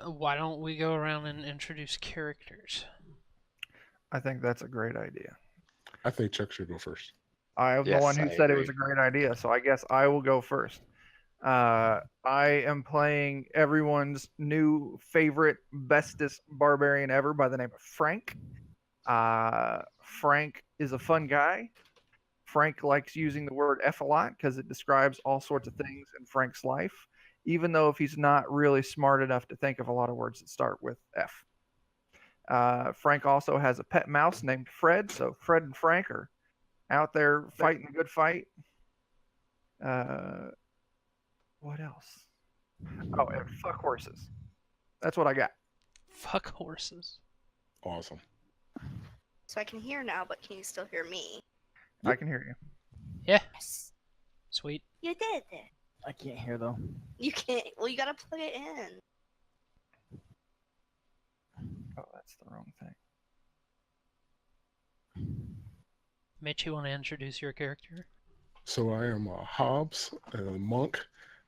Why don't we go around and introduce characters? I think that's a great idea. I think Chuck should go first. I am the one Yes, who I said it was agree. a great idea, so I guess I will go first. I am playing everyone's new favorite, bestest barbarian ever by the name of Frank. Frank is a fun guy. Frank likes using the word F a lot because it describes all sorts of things in Frank's life, even though if he's not really smart enough to think of a lot of words that start with F. Frank also has a pet mouse named Fred, so Fred and Frank are out there fighting a good fight. Uh, what else? Oh, and fuck horses. That's what I got. Fuck horses. Awesome. So I can hear now, but can you still hear me? I can hear you. Yeah, Yes. sweet. You did it. I can't hear though. You can't. Well, you gotta plug it in. Oh, that's the wrong thing. Mitch, you want to introduce your character? So I am Hobbs, a monk.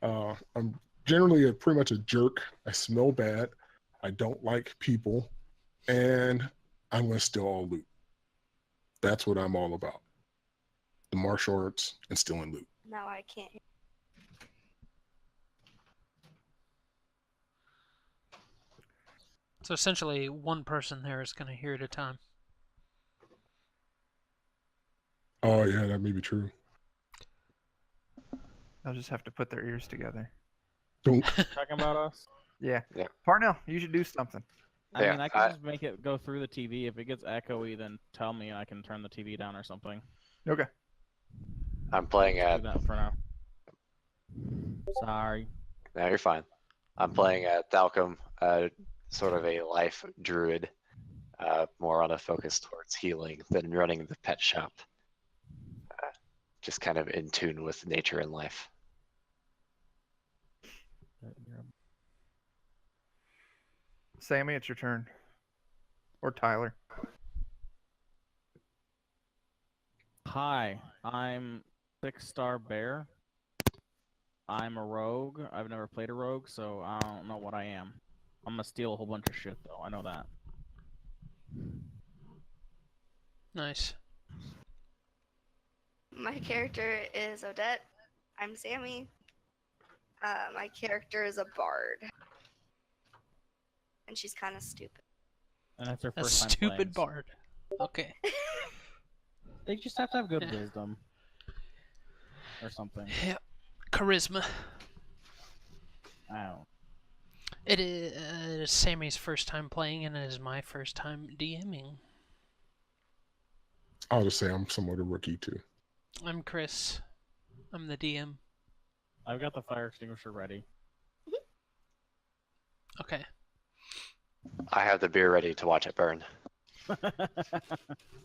I'm generally pretty much a jerk. I smell bad. I don't like people, and I'm going to steal all loot. That's what I'm all about. The martial arts and stealing loot. Now I can't hear. So essentially, one person there is going to hear at a time. Oh, yeah, that may be true. They'll just have to put their ears together. Don't. Talking about us? Yeah. Yeah. Parnell, you should do something. I Yeah, mean, I can just make it go through the TV. If it gets echoey, then tell me and I can turn the TV down or something. Okay. I'm playing Do at. that for now. Sorry. No, you're fine. I'm playing at Thalcum, sort of a life druid, more on a focus towards healing than running the pet shop. Just kind of in tune with nature and life. Sammy, it's your turn. Or Tyler. Hi, I'm 6-star bear. I'm a rogue. I've never played a rogue, so I don't know what I am. I'm gonna steal a whole bunch of shit, though. I know that. Nice. My character is Odette. I'm Sammy. My character is a bard, and she's kind of stupid. And that's her A first time stupid playing, so bard. Okay. They just have to have good Yeah. wisdom. Or something. Yeah. Charisma. I don't. It is Sammy's first time playing, and it is my first time DMing. I'll just say I'm somewhat a rookie, too. I'm Chris. I'm the DM. I've got the fire extinguisher ready. Okay. I have the beer ready to watch it burn.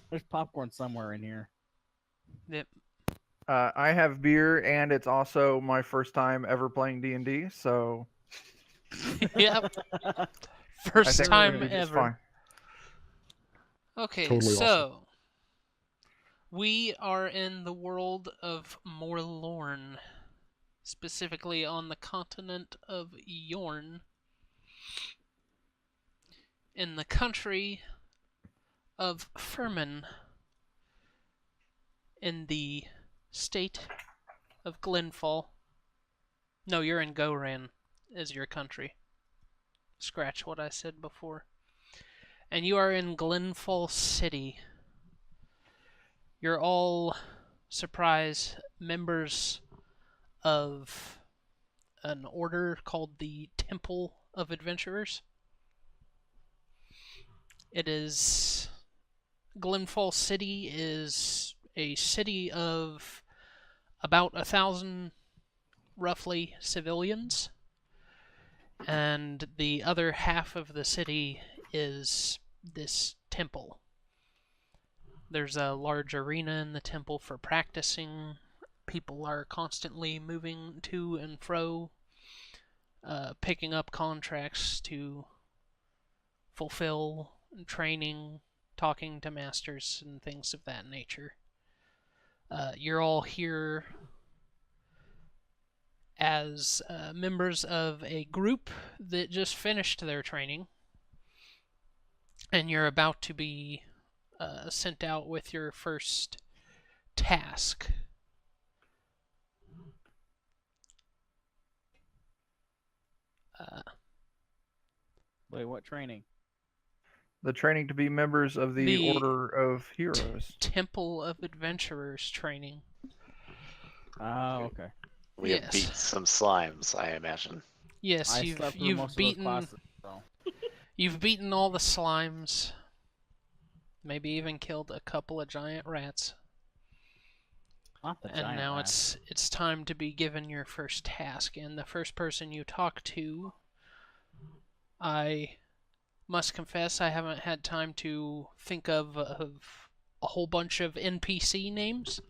There's popcorn somewhere in here. Yep. I have beer, and it's also my first time ever playing D&D, so Yep. I First think we're gonna time be just ever. fine. Okay, Totally so we are in the world of Morlourn, specifically on the continent of Yorn, in the country of Furman, in the state of Glenfall. No, you're in Goran as your country. Scratch what I said before. And you are in Glenfall City. You're all, surprise, members of an order called the Temple of Adventurers. It is... Glenfall City is a city of about 1,000, roughly, civilians. And the other half of the city is this temple. There's a large arena in the temple for practicing. People are constantly moving to and fro, picking up contracts to fulfill, training, talking to masters, and things of that nature. You're all here as members of a group that just finished their training, and you're about to be sent out with your first task. Wait, what training? The training to be members of the Order of Heroes. Temple of Adventurers training. Oh, okay. We have beat some slimes, I imagine. Yes, I slept through you've most beaten of those classes, so. you've beaten all the slimes. Maybe even killed a couple of giant rats. Not the And giant now rats. it's time to be given your first task. And the first person you talk to, I must confess I haven't had time to think of a whole bunch of NPC names.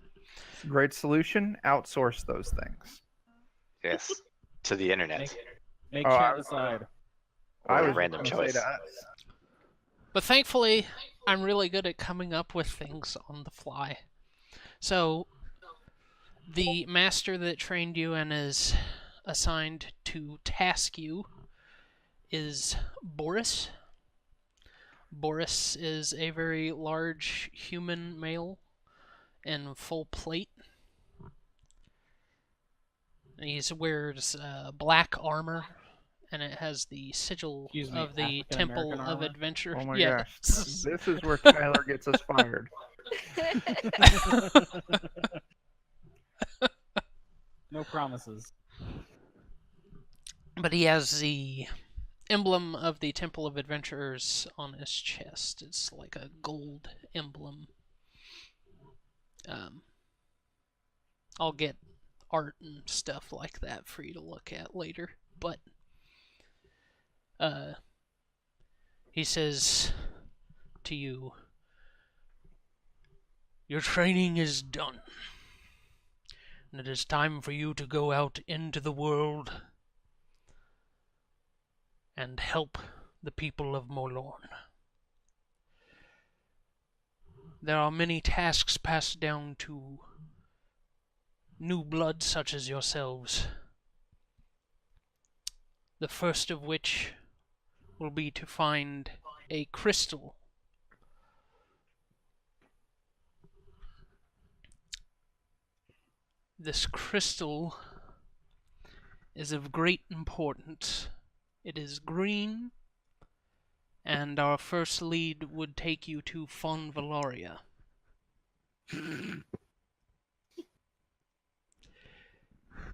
Great solution. Outsource those things. Yes. To the internet. Make chat decide. Or I a was random gonna choice. say to us. But thankfully, I'm really good at coming up with things on the fly. So, the master that trained you and is assigned to task you is Boris. Boris is a very large human male in full plate. He wears black armor, and it has the sigil of the Temple of Adventure. Oh my yes. gosh. This is where Tyler gets us fired. No promises. But he has the emblem of the Temple of Adventurers on his chest. It's like a gold emblem. I'll get art and stuff like that for you to look at later. But he says to you, your training is done, and it is time for you to go out into the world and help the people of Morlourn. There are many tasks passed down to new blood such as yourselves. The first of which will be to find a crystal. This crystal is of great importance. It is green, and our first lead would take you to Fon Valaria.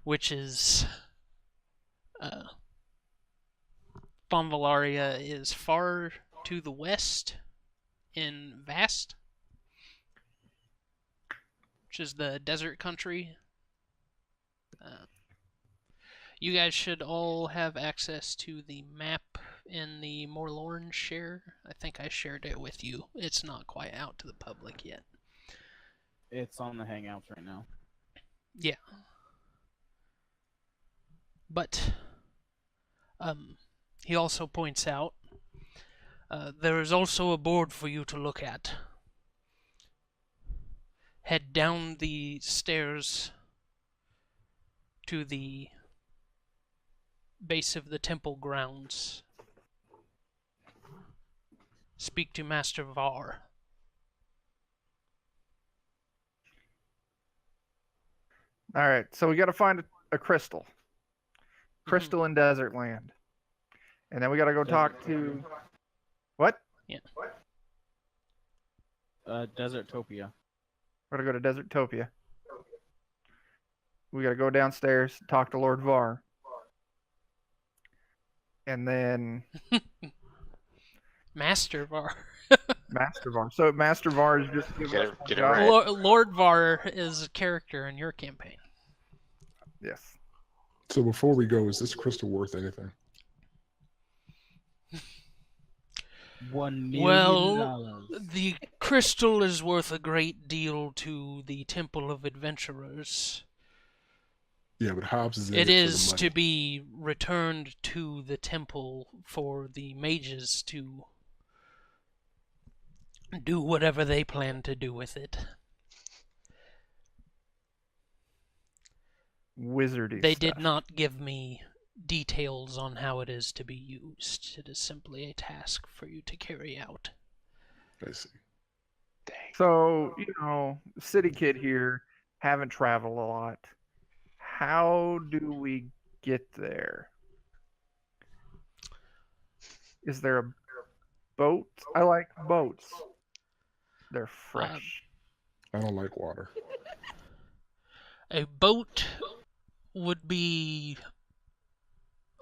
Which is... Fon Valaria is far to the west in Vast, which is the desert country. You guys should all have access to the map in the Morlourn share. I think I shared it with you. It's not quite out to the public yet. It's on the Hangouts right now. Yeah. But he also points out there is also a board for you to look at. Head down the stairs to the base of the temple grounds. Speak to Master Var. All right, so we got to find a crystal. Crystal in Desert Land. And then we got to go talk to... What? Yeah. Desertopia. We're going to go to Desertopia. We got to go downstairs, talk to Lord Var. And then... Master Var. Master Var. So Master Var is just... Get it right. Lord Var is a character in your campaign. Yes. So before we go, is this crystal worth anything? $1 million. Well, the crystal is worth a great deal to the Temple of Adventurers. Yeah, but Hobbs is in It it is for the to money. be returned to the temple for the mages to do whatever they plan to do with it. wizardy They stuff. did not give me details on how it is to be used. It is simply a task for you to carry out. I see. Dang. So, city kid here, haven't traveled a lot. How do we get there? Is there a boat? I like boats. They're fresh. I don't like water. A boat would be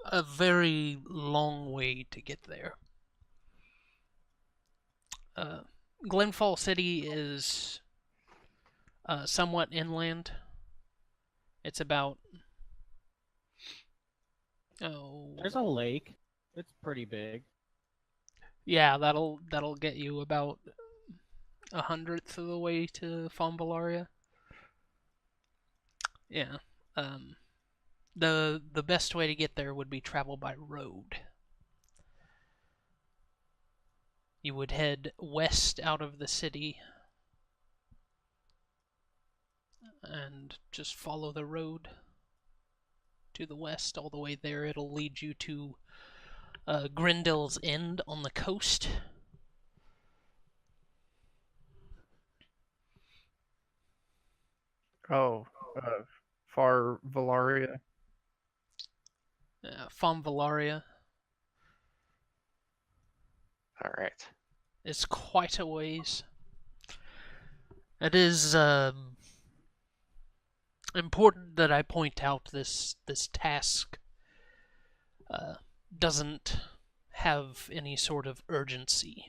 a very long way to get there. Glenfall City is somewhat inland. It's about There's a lake. It's pretty big. yeah, that'll get you about 100th of the way to Fonvalaria. Yeah. The best way to get there would be travel by road. You would head west out of the city and just follow the road to the west all the way there. It'll lead you to Grendel's End on the coast. Oh, Far Valaria. Fonvalaria All right. is quite a ways. It is important that I point out this task doesn't have any sort of urgency.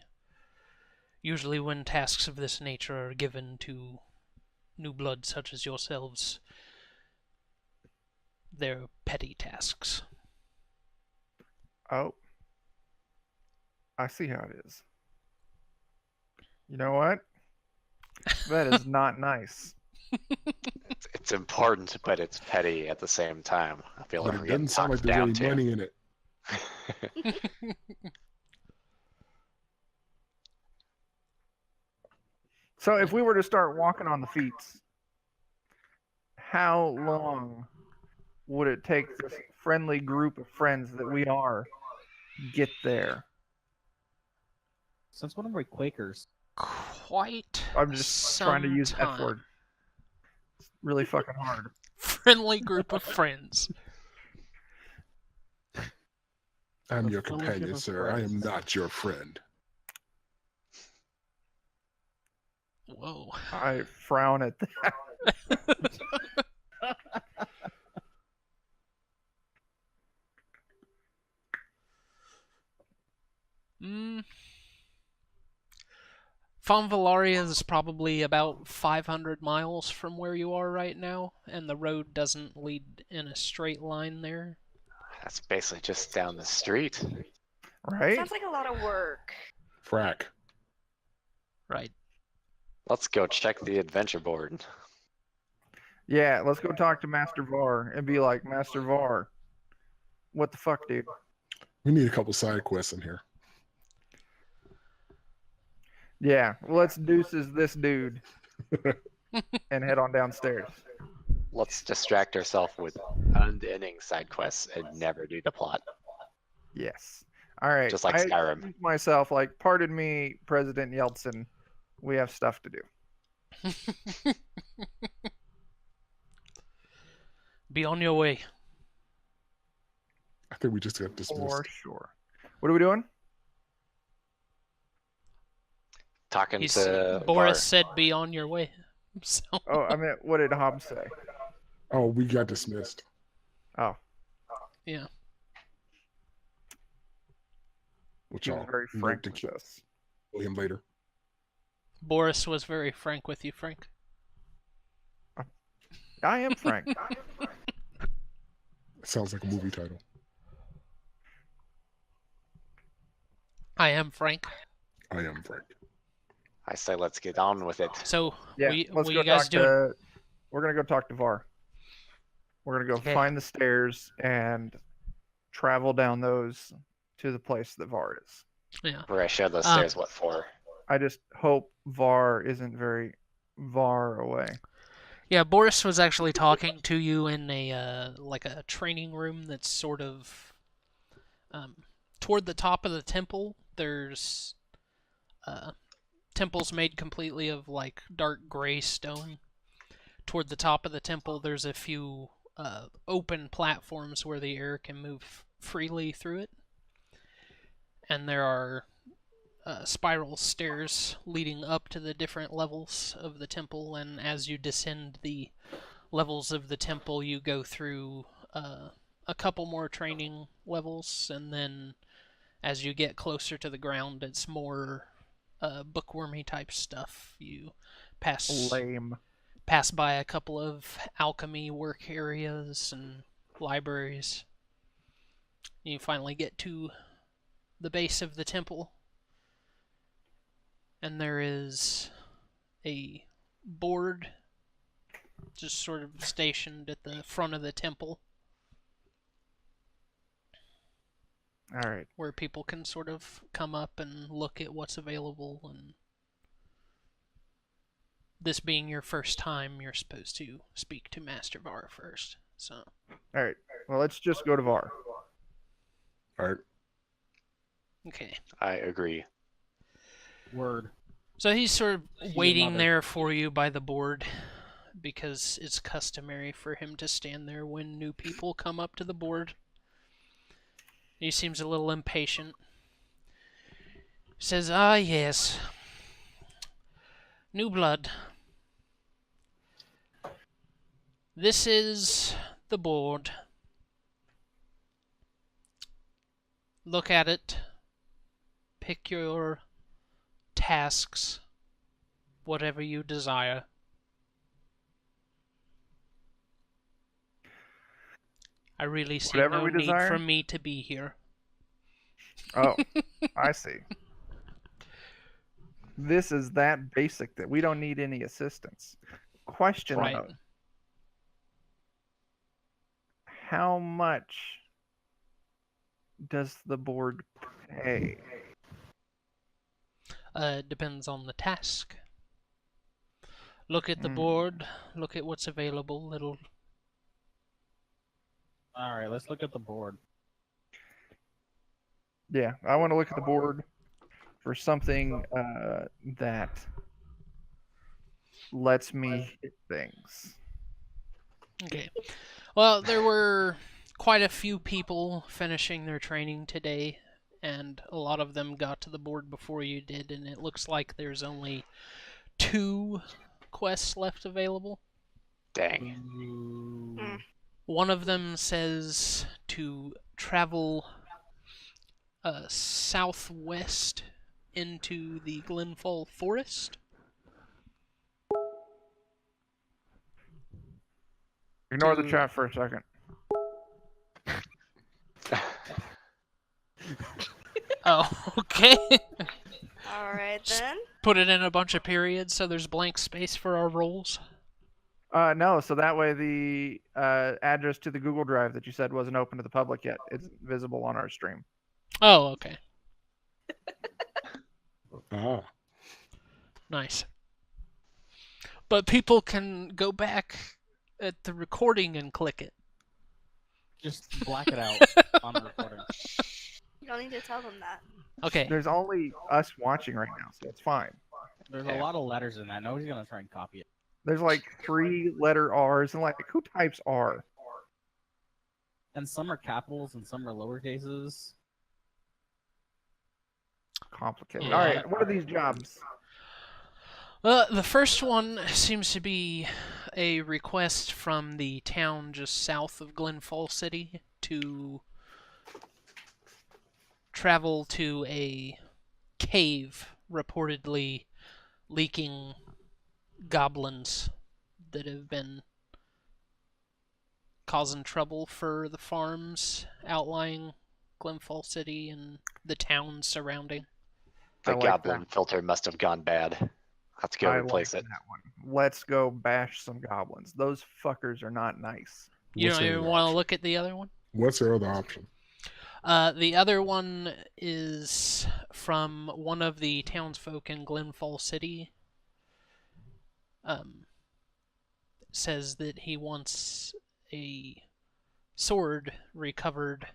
Usually when tasks of this nature are given to new blood such as yourselves, they're petty tasks. Oh, I see how it is. You know what? That is not nice. It's important, but it's petty at the same time. I feel But like it we're getting doesn't sound like talked there's down any to. money in it. So if we were to start walking on the feet, how long would it take this friendly group of friends that we are get there? Since when are we Quakers? Quite I'm just trying to use some F word. It's really fucking hard. friendly group of friends. I'm The your Fellowship companion, of sir. I am Friends. not your friend. Whoa. I frown at that. Fonvalaria is probably about 500 miles from where you are right now, and the road doesn't lead in a straight line there. That's basically just down the street. Right? Sounds like a lot of work. Frack. Right. Let's go check the adventure board. Yeah, let's go talk to Master Var and be like, Master Var, what the fuck, dude? We need a couple side quests in here. Yeah, let's deuces this dude and head on downstairs. Let's distract ourselves with unending side quests and never do the plot. Yes. All right. Just like I Skyrim. excuse myself, like, pardon me, President Yeltsin. We have stuff to do. Be on your way. I think we just got dismissed. For sure. What are we doing? Talking He's, to Boris Var. said be on your way. So Oh, I mean, what did Hobbs say? Oh, we got dismissed. Oh, yeah. Which he was I'll very note frank to with kill us. him later. Boris was very frank with you, Frank. I am frank. Sounds like a movie title. I am Frank. I am Frank. I say let's get on with it. So, Yeah, what let's are go you guys talk doing? to. We're gonna go talk to Var. We're gonna go Okay. find the stairs and travel down those to the place that Var is. Yeah. We're gonna share those stairs. What for? I just hope Var isn't very far away. Yeah, Boris was actually talking to you in a like a training room that's sort of toward the top of the temple. There's temples made completely of like dark gray stone. Toward the top of the temple, there's a few open platforms where the air can move freely through it, and there are spiral stairs leading up to the different levels of the temple. And as you descend the levels of the temple, you go through a couple more training levels, and then as you get closer to the ground, it's more bookwormy type stuff. You pass Lame. by a couple of alchemy work areas and libraries. You finally get to the base of the temple, and there is a board just sort of stationed at the front of the temple All right. where people can sort of come up and look at what's available. And this being your first time, you're supposed to speak to Master Var first. So, All right. Well, let's just go to VAR. All right. okay. I agree. Word. So he's sort of See you, waiting mother. there for you by the board because it's customary for him to stand there when new people come up to the board. He seems a little impatient. He says, "Ah, yes. New blood. This is the board. Look at it. Pick your tasks, whatever you desire." I really see Whatever no we need desire? for me to be here. Oh, I see. This is that basic that we don't need any assistance. Question Right. though. How much does the board pay? Depends on the task. Look at the Hmm. board. Look at what's available. It'll. All right, let's look at the board. Yeah, I want to look at the board for something that lets me hit things. Okay. Well, there were quite a few people finishing their training today, and a lot of them got to the board before you did, and it looks like there's only 2 quests left available. Dang. Ooh. One of them says to travel southwest into the Glenfall Forest. Ignore the To- chat for a second. Oh, okay. All right then. Put it in a bunch of periods so there's blank space for our roles. No, so that way the address to the Google Drive that you said wasn't open to the public yet is visible on our stream. Oh, okay. Ah. Nice. But people can go back at the recording and click it. Just black it out on the recording. You don't need to tell them that. Okay. There's only us watching right now, so it's fine. There's Yeah. a lot of letters in that. Nobody's gonna try and copy it. There's like 3 letter R's and like who types R? And some are capitals and some are lower cases. Complicated. Yeah. All right, what are these jobs? The first one seems to be a request from the town just south of Glenfall City to travel to a cave reportedly leaking goblins that have been causing trouble for the farms outlying Glenfall City and the towns surrounding. The I like goblin that. filter must have gone bad. Have to go I replace like it. that one. Let's go bash some goblins. Those fuckers are not nice. You What's don't the even other want to option? look at the other one? What's the other option? The other one is from one of the townsfolk in Glenfall City. says that he wants a sword recovered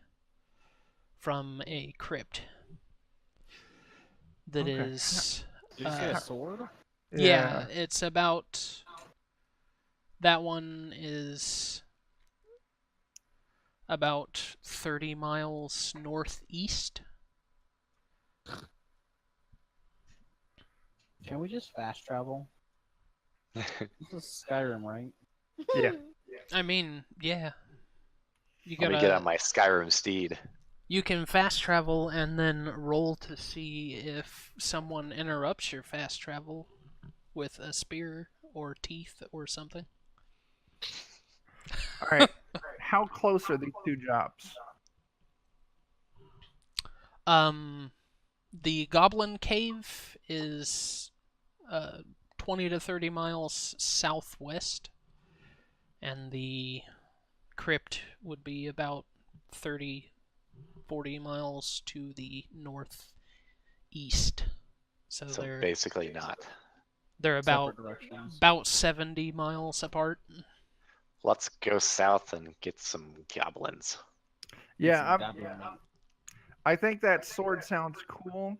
from a crypt that Okay. is. Did you say a sword? Yeah, it's about. That one is about 30 miles northeast. Can we just fast travel? This is Skyrim, right? Yeah. I mean, yeah. You Let me get on gotta. my Skyrim steed. You can fast travel and then roll to see if someone interrupts your fast travel with a spear or teeth or something. All right. How close are these two jobs? The Goblin Cave is 20 to 30 miles southwest, and the crypt would be about 30, 40 miles to the northeast. So, So they're basically not. about Separate directions. 70 miles apart. Let's go south and get some goblins. Yeah, Some goblin meat. I think that sword sounds cool,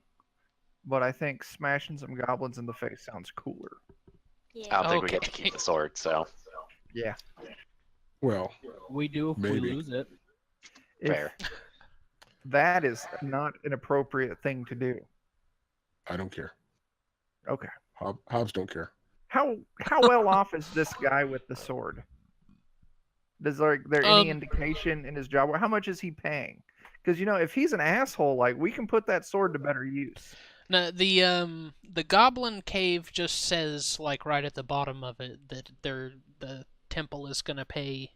but I think smashing some goblins in the face sounds cooler. I Yeah. don't think we get to Okay. keep the sword, so Yeah. Well, We do if we Maybe. lose it. If fair. that is not an appropriate thing to do. I don't care. Okay. Hobbs don't care. How well off is this guy with the sword? Is there any indication in his job? How much is he paying? Because if he's an asshole, like we can put that sword to better use. No, the Goblin Cave just says, like, right at the bottom of it that the temple is gonna pay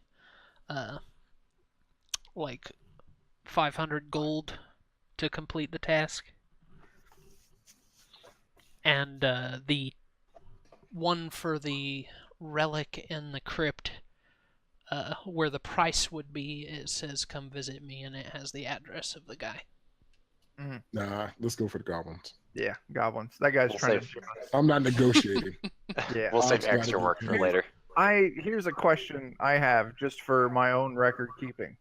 like 500 gold to complete the task. And the one for the relic in the crypt, where the price would be, it says come visit me, and it has the address of the guy. Nah, let's go for the goblins. Yeah, goblins. That guy's We'll trying save- to. I'm not negotiating. Yeah. We'll save Hobbs gotta extra be work for paid. later. Here's a question I have just for my own record keeping.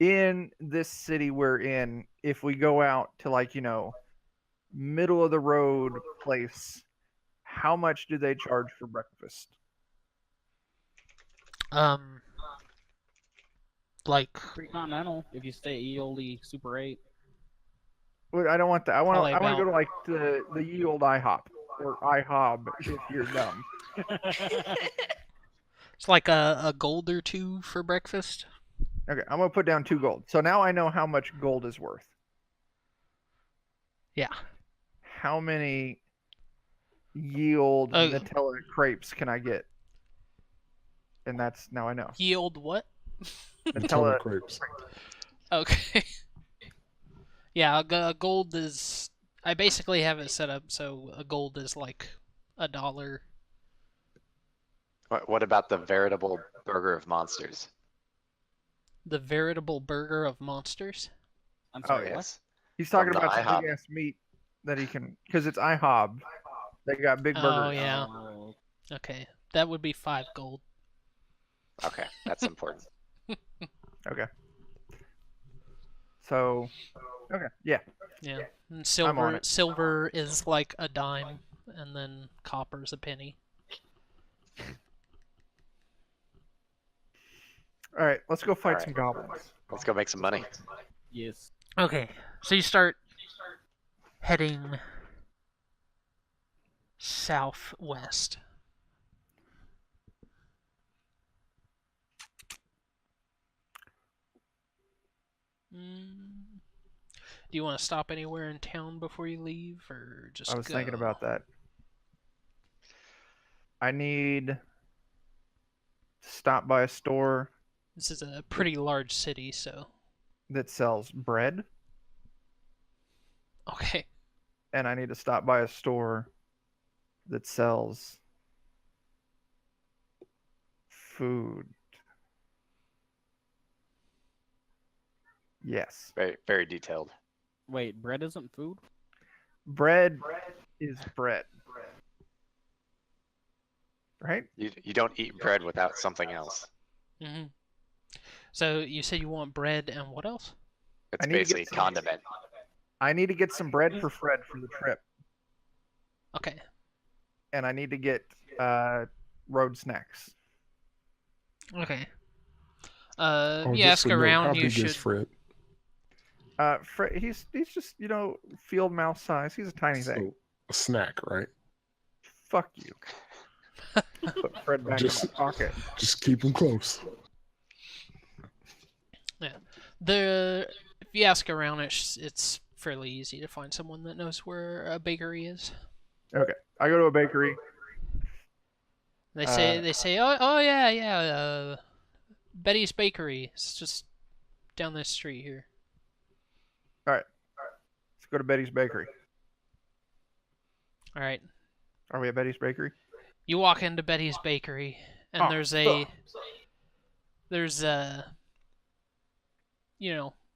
In this city we're in, if we go out to middle of the road place, how much do they charge for breakfast? Like Pretty continental if you stay at Eoli Super 8. Well, I don't want that. I want Probably to go about- to the ye old IHOP or IHOB if you're dumb. it's like a gold or two for breakfast. Okay, I'm gonna put down 2 gold. So now I know how much gold is worth. Yeah. How many ye old Nutella crepes can I get? And that's now I know. Yield what? Nutella Nutella. crepes. Okay. Yeah, a gold is. I basically have it set up so a gold is like $1. What about the veritable burger of monsters? The veritable burger of monsters. I'm Oh, sorry, yeah. what? Yes. He's talking From the about the IHOP. big ass meat that he can, because it's IHOB. They got big burgers. Oh yeah. Oh, Okay, that would be 5 gold. Okay, that's important. Okay. So, okay, yeah. Yeah. And I'm on silver it. is like a dime, and then copper's a penny. All right, let's go fight All right. some goblins. Let's go make some money. yes. Okay, so you start heading southwest. Do you want to stop anywhere in town before you leave, or just I was go? thinking about that. I need to stop by a store This is a pretty large city, so that sells bread, okay. and I need to stop by a store that sells food. Yes. Very, very detailed. Wait, bread isn't food? Bread is bread. right? You don't eat bread without something else. Hmm. So you said you want bread and what else? It's I need to basically get some, condiment. I need to get some bread for Fred for the trip, Okay. and I need to get road snacks. Okay. Oh, You just ask a note. How around. You big is should. Fred? Fred, he's just field mouse size. He's a tiny thing. So a snack, right? Fuck you. Put Fred back in Just- my pocket. Just keep him close. If you ask around, it's fairly easy to find someone that knows where a bakery is. Okay, I go to a bakery. They say, oh yeah, Betty's Bakery. It's just down this street here. Let's go to Betty's Bakery. All right. Are we at Betty's Bakery? You walk into Betty's Bakery, and Oh, there's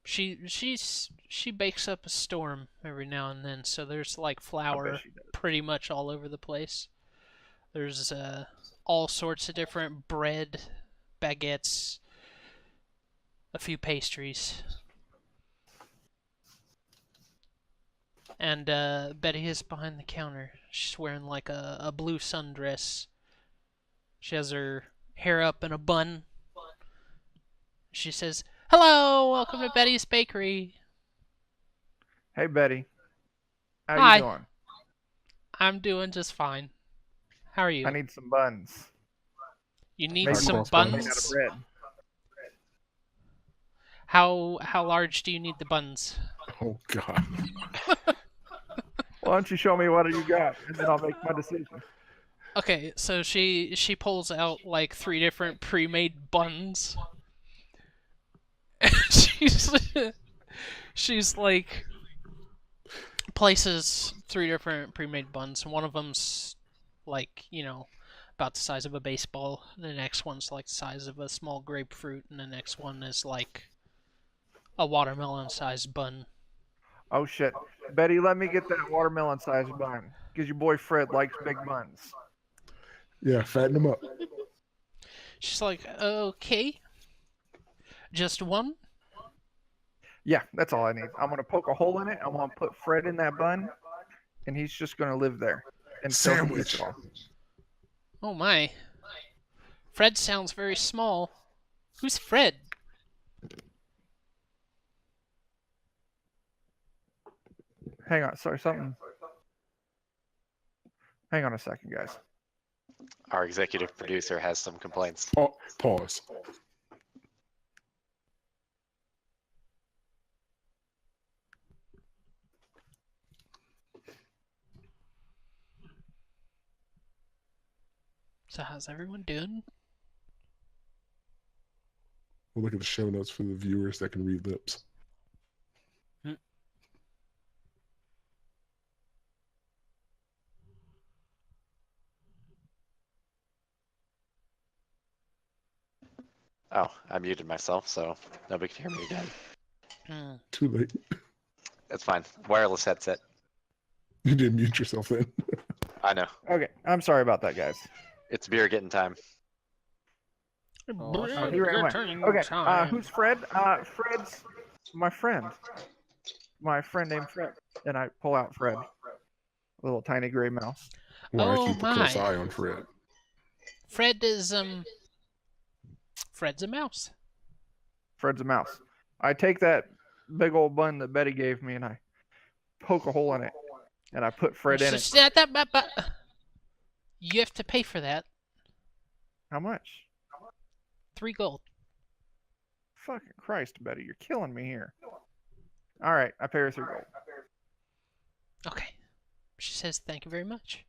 she bakes up a storm every now and then, so there's like flour she does. pretty much all over the place. There's all sorts of different bread, baguettes, a few pastries. And Betty is behind the counter. She's wearing like a blue sundress. She has her hair up in a bun. She says, "Hello, welcome to Betty's Bakery." Hey Betty, how Hi. you doing? I'm doing just fine. How are you? I need some buns. You need Maybe some cross made out buns? of bread. How large do you need the buns? Oh God. Why don't you show me what you got, and then I'll make my decision. Okay, so she pulls out like 3 different pre-made buns. she's like places 3 different pre-made buns, and one of them's like, about the size of a baseball. The next one's like the size of a small grapefruit, and the next one is like a watermelon-sized bun. Oh shit, Betty, let me get that watermelon-sized bun, because your boy Fred likes big buns. Yeah, fatten him up. She's like, okay, just one? Yeah, that's all I need. I'm gonna poke a hole in it. I'm gonna put Fred in that bun, and he's just gonna live there until he eats Sandwich. it all. Oh my. Fred sounds very small. Who's Fred? Hang on, sorry, something. Hang on a second, guys. Our executive producer has some complaints. Pause. So how's everyone doing? We'll look at the show notes for the viewers that can read lips. Oh, I muted myself, so nobody can hear me again. Hmm. Too late. It's fine. Wireless headset. You didn't mute yourself then. I know. Okay, I'm sorry about that, guys. It's beer getting time. Oh, He ran away. Okay, who's Fred? Fred's my friend. My friend named Fred. And I pull out Fred. A little tiny gray mouse. Well, Oh I keep a close my. eye on Fred. Fred is Fred's a mouse. Fred's a mouse. I take that big old bun that Betty gave me and I poke a hole in it. And I put Fred in it. You have to pay for that. How much? 3 gold. Fucking Christ, Betty, you're killing me here. Alright, I pay her 3 gold. Okay. She says thank you very much.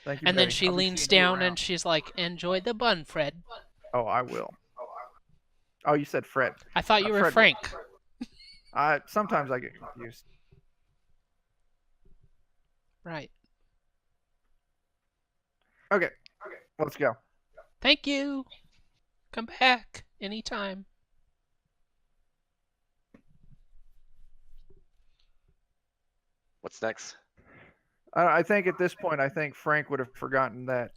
Thank you, And then Betty. she I'll be leans seeing you down around. and she's like, enjoy the bun, Fred. Oh, I will. Oh, you said Fred. I thought you were Fred. Frank. Sometimes I get confused. Right. Okay, let's go. Thank you. Come back anytime. What's next? I think at this point, I think Frank would have forgotten that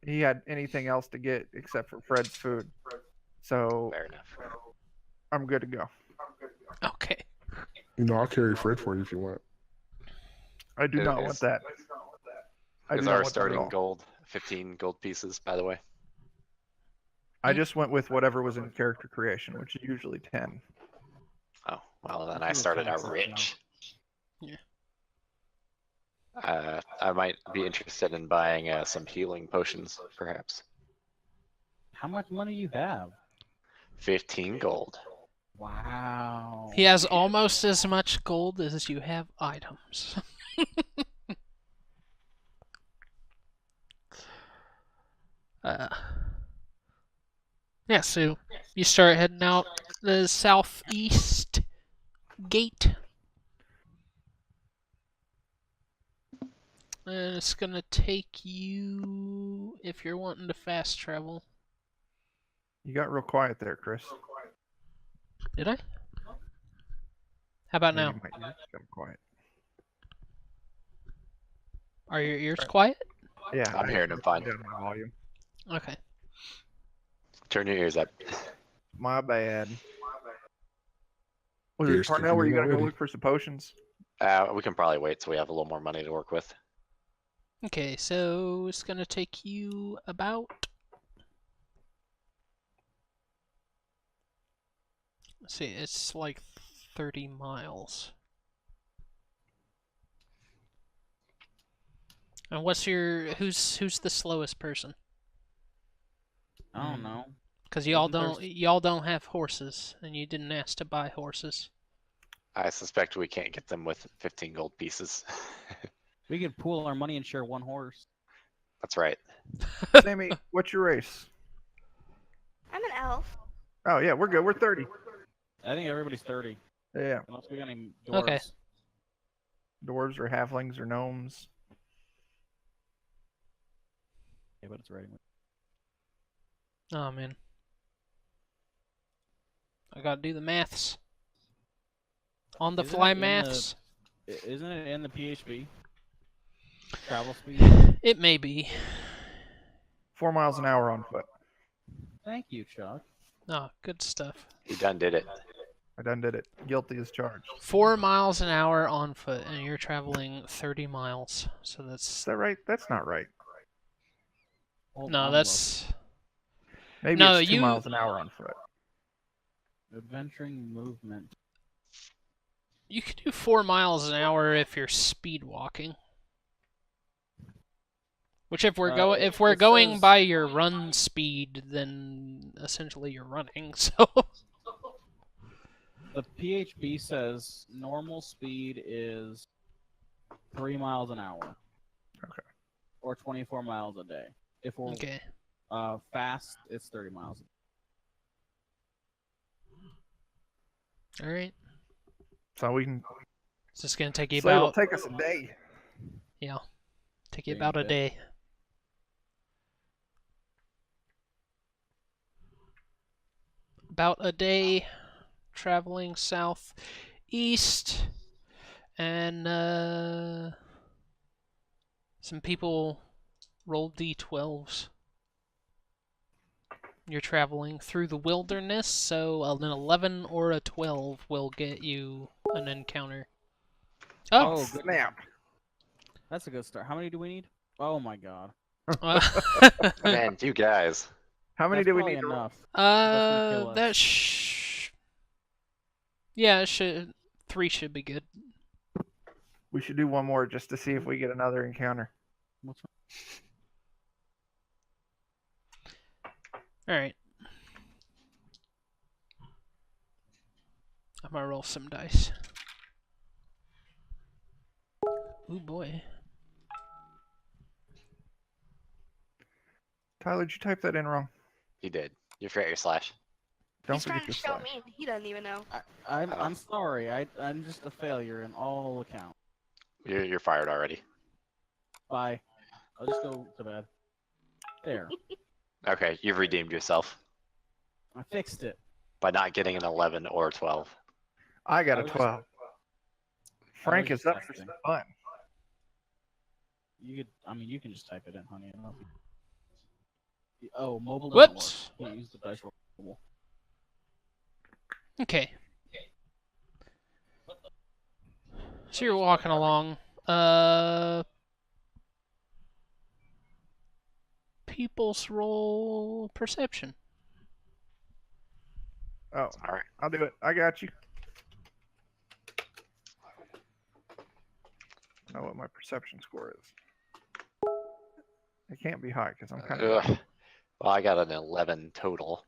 he had anything else to get except for Fred's food. So Fair enough. I'm good to go. Okay. I'll carry Fred for you if you want. I do not want that. I do Is not our want that at starting all. gold 15 gold pieces, by the way? I just went with whatever was in character creation, which is usually 10. Oh, well, then I I see the started out taxes now. rich. Yeah. I might be interested in buying some healing potions, perhaps. How much money you have? 15 gold. Wow. He has almost as much gold as you have items. Yeah, so you start heading out the southeast gate. And it's gonna take you, if you're wanting to fast travel. You got real quiet there, Chris. Did I? How about Maybe now? my ears got quiet. Are your ears quiet? Yeah, I'm hearing him fine. Down my volume. Okay. Turn your ears up. My bad. Was You're it Parnell where sticking you in gotta go already. look for some potions? We can probably wait till we have a little more money to work with. Okay, so it's gonna take you about. Let's see, it's like 30 miles. And who's the slowest person? I don't know. Because y'all Isn't there don't have horses, and you didn't ask to buy horses. I suspect we can't get them with 15 gold pieces. We could pool our money and share one horse. That's right. Sammy, what's your race? I'm an elf. Oh yeah, we're good. We're 30. I think everybody's 30. Yeah. Unless we got any dwarves. Okay. Dwarves or halflings or gnomes. Yeah, but it's ready. Oh man, I gotta do the maths. On the Isn't fly it in the- maths. Isn't it in the PHP? Travel speed? It may be. 4 miles an hour on foot. Thank you, Chuck. Oh, good stuff. You done did it. I done did it. Guilty as charged. 4 miles an hour on foot, and you're traveling 30 miles. So Is that's that right? That's not right. Hold no, on, that's Maybe No, it's 2 you- miles an hour on foot. look. Adventuring movement. you can do 4 miles an hour if you're speed walking. Which if we're it going says- by your run speed, then essentially you're running. So The PHP says normal speed is 3 miles an hour. Okay. Or 24 miles a day. If we're okay. fast, it's 30 miles. All right. So we can. It's just gonna take you So it'll about take us a day. take you about a day. About a day traveling south east, and some people roll d12s. You're traveling through the wilderness, so an 11 or a 12 will get you an encounter. Oh, Oh, good. Snap. That's a good start. How many do we need? Oh my god. Man, you guys. How many That's do we probably need? enough. That's gonna kill that us. yeah, it should 3 should be good. We should do one more just to see if we get another encounter. What's All right. I'm gonna roll some dice. Ooh boy. Tyler, did you type that in wrong? You did. You forgot your slash. Don't He's trying forget to your show slash. me. He doesn't even know. I'm sorry. I'm just a failure in all accounts. You're fired already. Bye. I'll just go to bed. There. Okay, you've redeemed yourself I fixed it. by not getting an 11 or a 12. I got I a was 12. Frank just is up for testing. some fun. You could. I mean, you can just type it in, honey. I love you. Oh, mobile doesn't Whoops. work. Can't use the dice roll mobile. Okay. So you're walking along. People's roll perception. Oh, All right. I'll do it. I got you. I know what my perception score is. It can't be high because I'm kind of. Ugh. Well, I got an 11 total.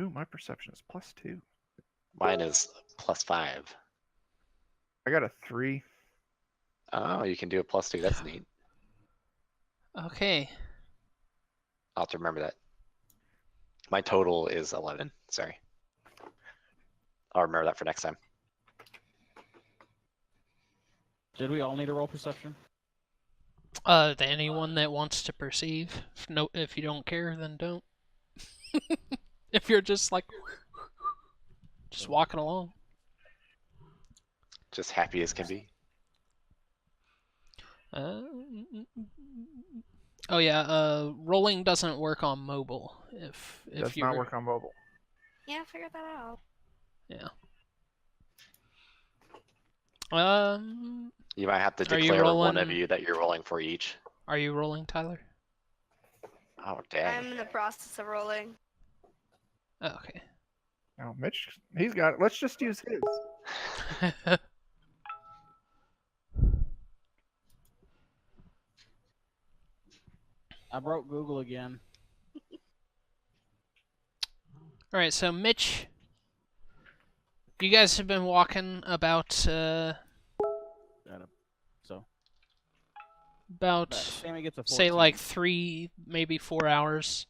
Ooh, my perception is +2. Mine is +5. I got a 3. Oh, you can do a +2. That's neat. Okay. I'll have to remember that. My total is 11. Sorry. I'll remember that for next time. Did we all need to roll perception? To anyone that wants to perceive. If you don't care, then don't. If you're just like just walking along. Just happy as can be. Oh yeah, rolling doesn't work on mobile. If Does you not work on mobile. Yeah, figure that out. Yeah. You might have to Are you declare one of rolling- you that you're rolling for each. Are you rolling, Tyler? Oh, I'm dang. in the process of rolling. Oh, okay. Oh, Mitch, he's got it. Let's just use his. I broke Google again. All right, so Mitch, you guys have been walking about So about Sammy gets a 14. say like 3, maybe 4 hours,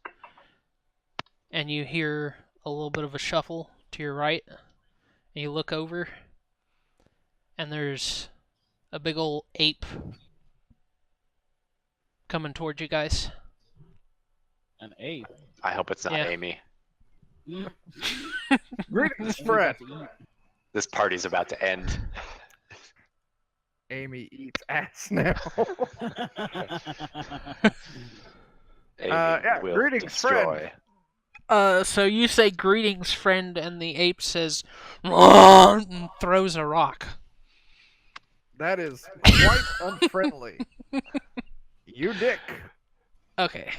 and you hear a little bit of a shuffle to your right, and you look over, and there's a big old ape coming towards you guys. An 8. I hope it's not Yeah. Amy. Greetings, Fred. This party's about to end. Amy eats ass now. Amy yeah, will greetings, Fred. destroy. So you say greetings, friend, and the ape says, "Roar," and throws a rock. That is quite unfriendly. You dick. Okay.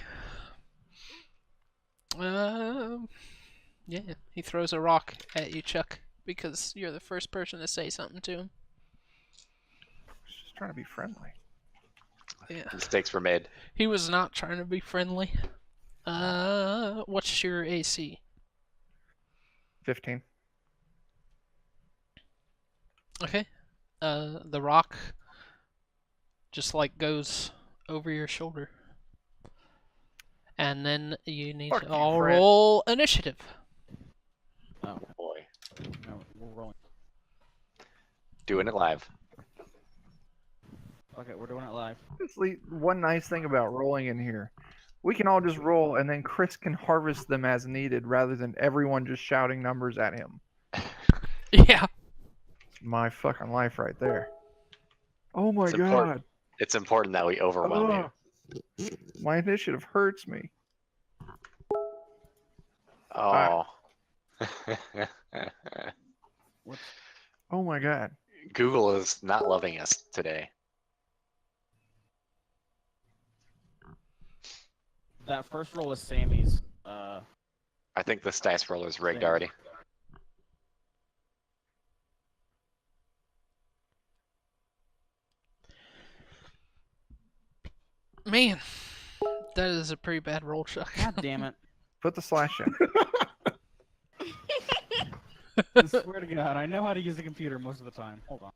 Yeah, he throws a rock at you, Chuck, because you're the first person to say something to him. Just trying to be friendly. Yeah. Mistakes were made. He was not trying to be friendly. What's your AC? 15. Okay. The rock just like goes over your shoulder. And then you need Fuck to you, all Fred. roll initiative. Oh, Boy. no, we're rolling. Doing it live. Okay, we're doing it live. Honestly, one nice thing about rolling in here, we can all just roll, and then Chris can harvest them as needed, rather than everyone just shouting numbers at him. Yeah. It's my fucking life right there. Oh my It's god. important. It's important that we overwhelm you. My initiative hurts me. Oh. Oh my god. Google is not loving us today. That first roll was Sammy's. I think this dice roller's rigged Same. already. Man, that is a pretty bad roll, Chuck. God damn it. Put the slash in. I swear to God, I know how to use a computer most of the time. Hold on.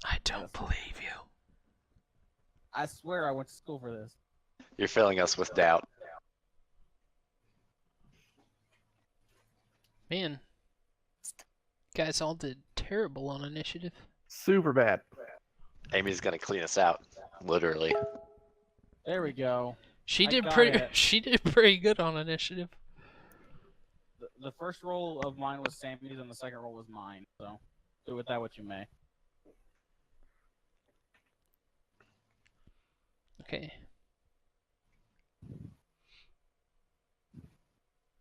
I don't believe you. I swear I went to school for this. You're filling us with doubt. Man, guys all did terrible on initiative. Super bad. Amy's gonna clean us out. Literally. There we go. She I did got pretty. it. She did pretty good on initiative. The first roll of mine was Sammy's, and the second roll was mine. So do with that what you may. Okay.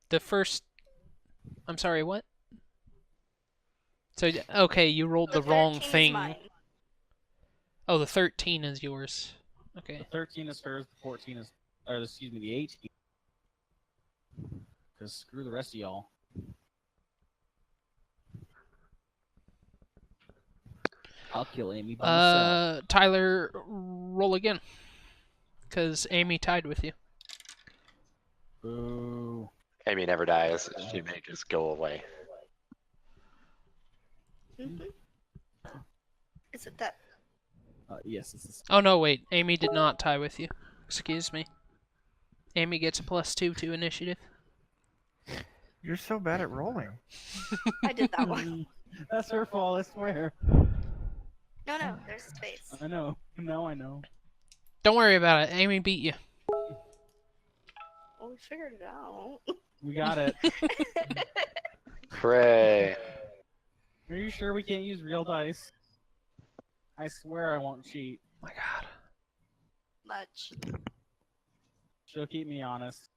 The first. I'm sorry, what? So, okay, you rolled the wrong 13 is thing. mine. Oh, the 13 is yours. The Okay. 13 is hers. The 14 is, or excuse me, the 18. Because screw the rest of y'all. I'll kill Amy by myself. Tyler, roll again. Because Amy tied with you. Boo. Amy never dies. She may just go away. Mhm. Is it that? Yes, this is. Oh, no, wait. Amy did not tie with you. Excuse me. Amy gets a +2 to initiative. You're so bad at rolling. I did that one. That's her fault, I swear. No, there's a space. I know. No, I know. Don't worry about it. Amy beat you. Well, we figured it out. We got it. Hooray! Are you sure we can't use real dice? I swear I won't cheat. My God. Much. She'll keep me honest.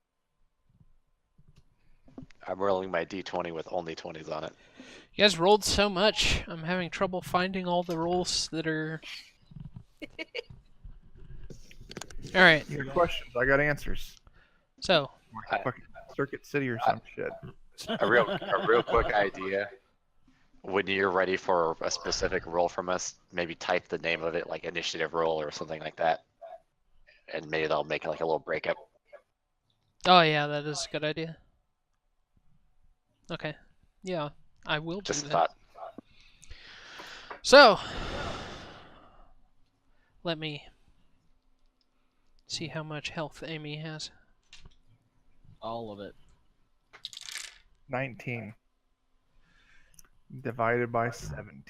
I'm rolling my d20 with only 20s on it. You guys rolled so much. I'm having trouble finding all the rolls that are. All right. Your questions, I got answers. So, Fucking Circuit City or some shit. A real quick idea. When you're ready for a specific roll from us, maybe type the name of it, like initiative roll or something like that, and maybe they'll make like a little breakup. oh yeah, that is a good idea. Okay. Yeah, I will do Just a that. thought. So, let me see how much health Amy has. All of it. 19 divided by 17.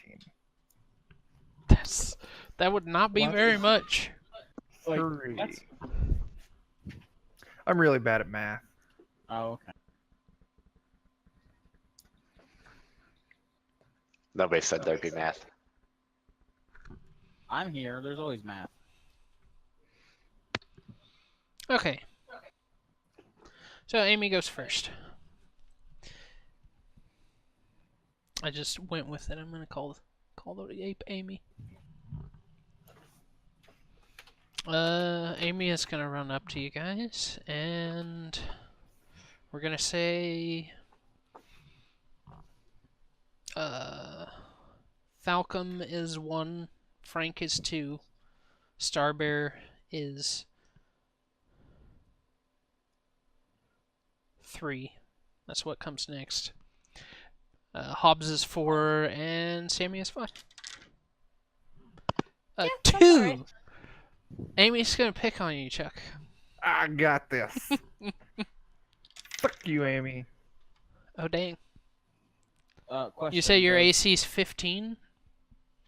That would not be What? very much. Wait, 3. what? I'm really bad at math. Oh, okay. Nobody said there'd be math. I'm here. There's always math. Okay. So Amy goes first. I just went with it. I'm gonna call the ape Amy. Amy is gonna run up to you guys, and we're gonna say, Falcom is 1, Frank is 2, Starbear is 3. That's what comes next. Hobbs is 4, and Sammy is 5. Yeah, 2! that's alright. Amy's gonna pick on you, Chuck. I got this. Fuck you, Amy. Oh, dang. Question. You say your does- AC's 15?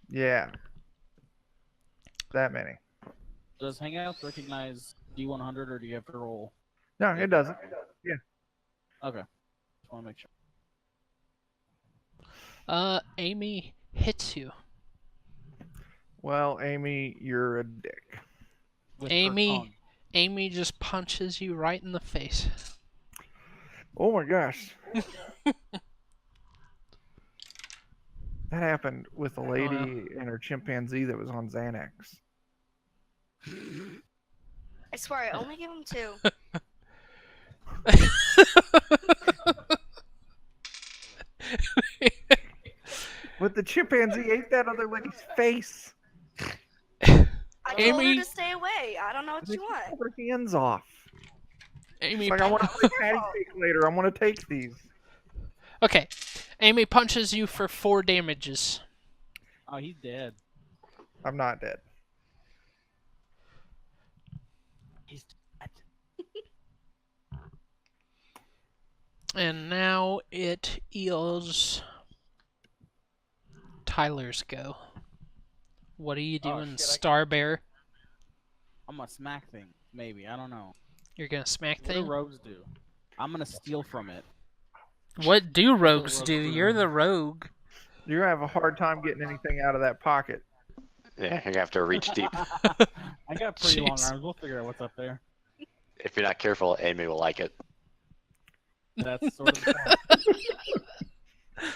Yeah. That many. Does Hangouts recognize D100 or do you have to roll? No, it doesn't. Okay. Just want to make sure. Amy hits you. Well, Amy, you're a dick. With her Amy tongue. Amy just punches you right in the face. Oh my gosh. That happened with a lady and her chimpanzee that was on Xanax. I swear, I only give him 2. But the chimpanzee ate that other lady's face. I told her Amy- to stay away. I don't know what They you want. pulled her hands off. Amy It's like, I want to play Your tag fault. take later. I want to take these. Okay. Amy punches you for 4 damages. Oh, he's dead. I'm not dead. He's dead. And now it is Tyler's go. What are you Oh, doing, shit, I- Starbear? I'm gonna smack thing. Maybe. I don't know. You're gonna smack What do thing? rogues do? I'm gonna steal from it. What do rogues rogues do? do. You're the rogue. You're going to have a hard time getting anything out of that pocket. Yeah, you're gonna have to reach deep. I got pretty long Jeez. arms. We'll figure out what's up there. If you're not careful, Amy will like it. That's sort of the point.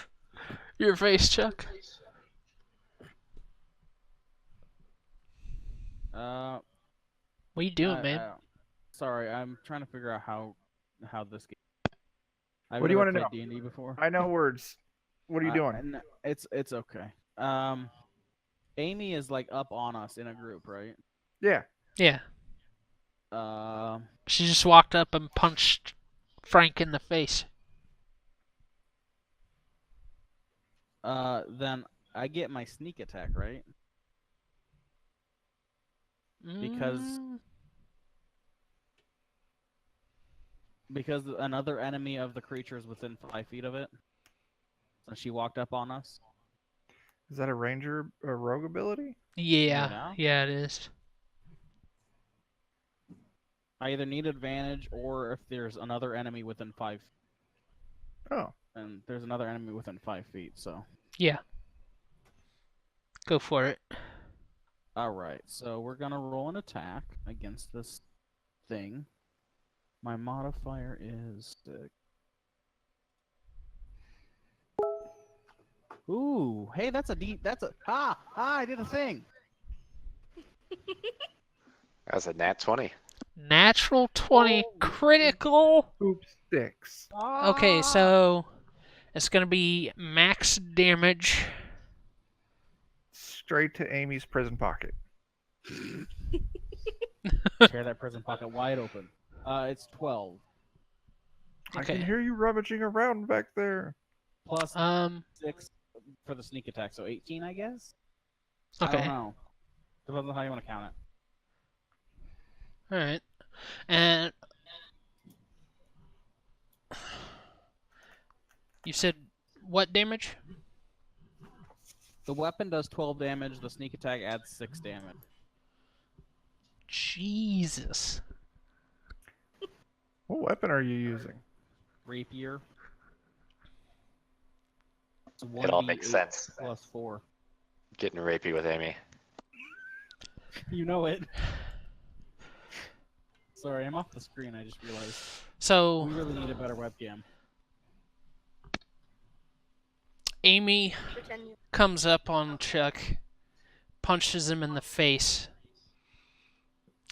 Your face, Chuck. What you doing, man? Sorry, I'm trying to figure out how this game. I've What do you never wanna played D&D before. I know words. What are you doing? And it's okay. Amy is like up on us in a group, right? Yeah. Yeah. Um. She just walked up and punched Frank in the face. Then I get my sneak attack, right? Because another enemy of the creature is within 5 feet of it. So she walked up on us. Is that a ranger or rogue ability? Yeah, it is. I either need advantage or if there's another enemy within 5. Oh. And there's another enemy within 5 feet, so. Yeah. Go for it. Alright, so we're gonna roll an attack against this thing. My modifier is 6. Ooh, hey, I did a thing. That's a nat 20. Natural 20 critical. Oops, 6. Okay, so it's going to be max damage. Straight to Amy's prison pocket. Tear that prison pocket wide open. It's 12. I Okay. can hear you rummaging around back there. Plus 6 for the sneak attack, so 18, I guess? Okay. I don't know. Depends on how you want to count it. Alright. And you said what damage? The weapon does 12 damage, the sneak attack adds 6 damage. Jesus. What weapon are you using? Rapier. It's It all 1d8 makes sense. Plus 4. Getting rapey with Amy. You know it. Sorry, I'm off the screen, I just realized. So We really need a better webcam. Amy Pretend you- comes up on Chuck, punches him in the face,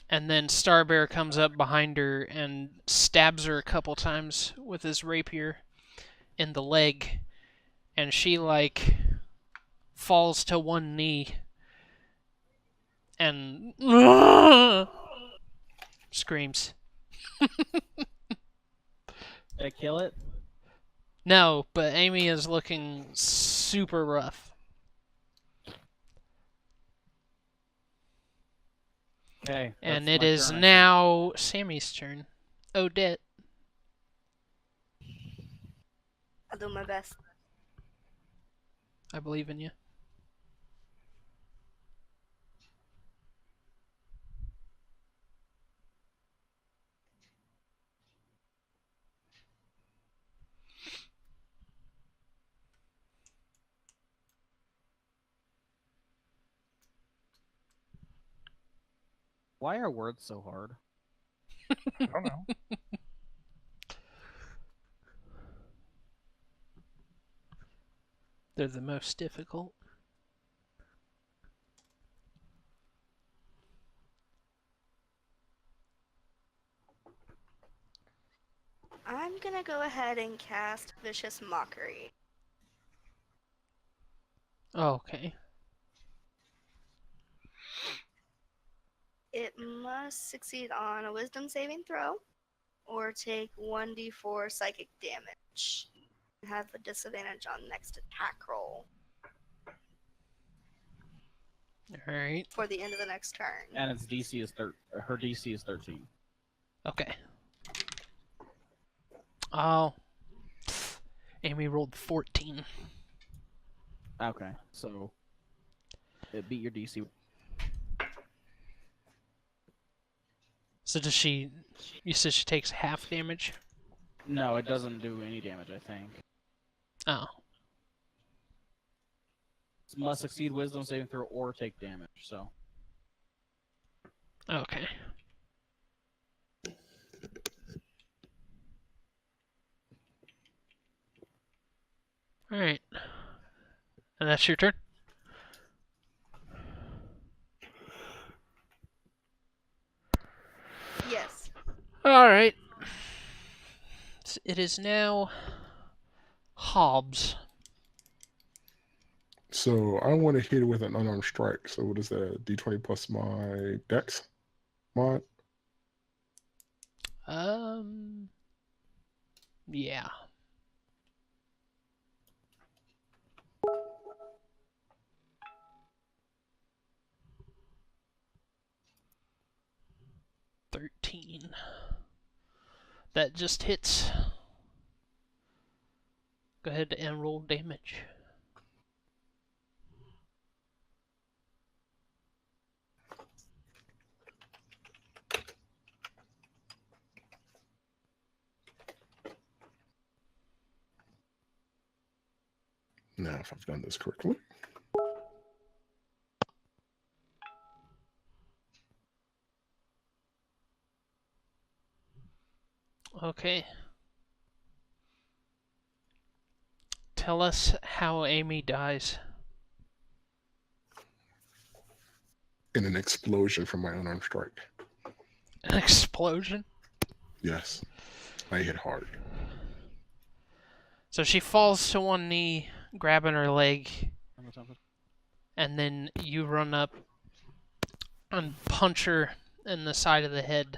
and then Starbear comes up behind her and stabs her a couple times with his rapier in the leg, and she falls to one knee and screams. Did I kill it? No, but Amy is looking super rough. Okay. And that's it my is turn, I think. now Sammy's turn. Odette. I'll do my best. I believe in you. Why are words so hard? I don't know. They're the most difficult. I'm gonna go ahead and cast Vicious Mockery. Okay. It must succeed on a Wisdom saving throw, or take 1d4 psychic damage. And have a disadvantage on next attack roll Alright. for the end of the next turn. And its DC is her DC is 13. Okay. Oh. Amy rolled 14. Okay, so it beat your DC. So does she... You said she takes half damage? No, it doesn't do any damage, I think. Oh. must succeed Wisdom saving throw or take damage. So Okay. Alright. And that's your turn? Yes. Alright. It is now Hobbs. So I want to hit it with an unarmed strike. So what is that? D20 plus my dex mod? Yeah. $13. That just hits. Go ahead and roll damage. Now, if I've done this correctly. Okay. Tell us how Amy dies. In an explosion from my unarmed strike. An explosion? Yes. I hit hard. So she falls to one knee, grabbing her leg, and then you run up and punch her in the side of the head,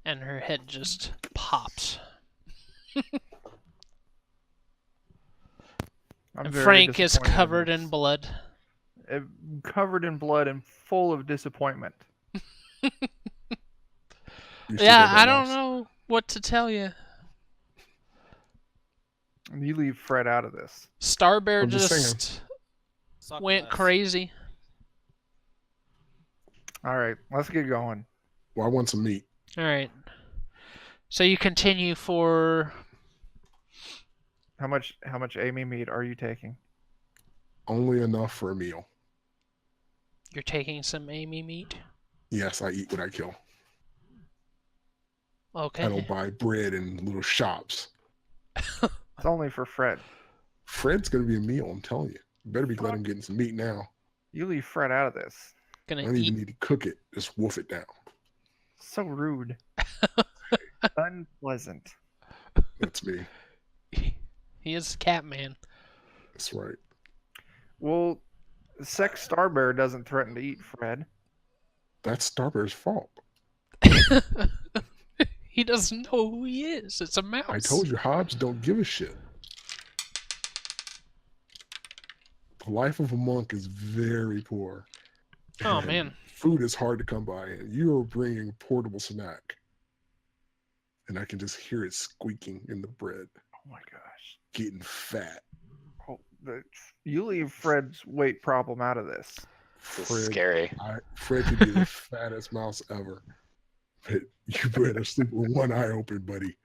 and her head just pops. I'm And very Frank is disappointed covered this. in blood. Covered in blood and full of disappointment. You still Yeah, got that I don't mouse? know what to tell you. You leave Fred out of this. Star Bear I'm just saying. just Suck went less. crazy. All right, let's get going. Well, I want some meat. Alright. So you continue for... How much Amy meat are you taking? Only enough for a meal. You're taking some Amy meat? Yes, I eat what I kill. Okay. I don't buy bread in little shops. It's only for Fred. Fred's gonna be a meal, I'm telling you. You better be glad I'm getting some meat now. You leave Fred out of this. I Gonna don't eat. even need to cook it. Just wolf it down. So rude. Unpleasant. That's me. He is Catman. That's right. Well, Sex Starbear doesn't threaten to eat Fred. That's Starbear's fault. He doesn't know who he is. It's a mouse. I told you, Hobbs don't give a shit. The life of a monk is very poor. Oh, and man. Food is hard to come by, and you are bringing portable snack. And I can just hear it squeaking in the bread, Oh my gosh. getting fat. Oh, you leave Fred's weight problem out of this. This is scary. Fred could be the fattest mouse ever. But you better sleep with one eye open, buddy.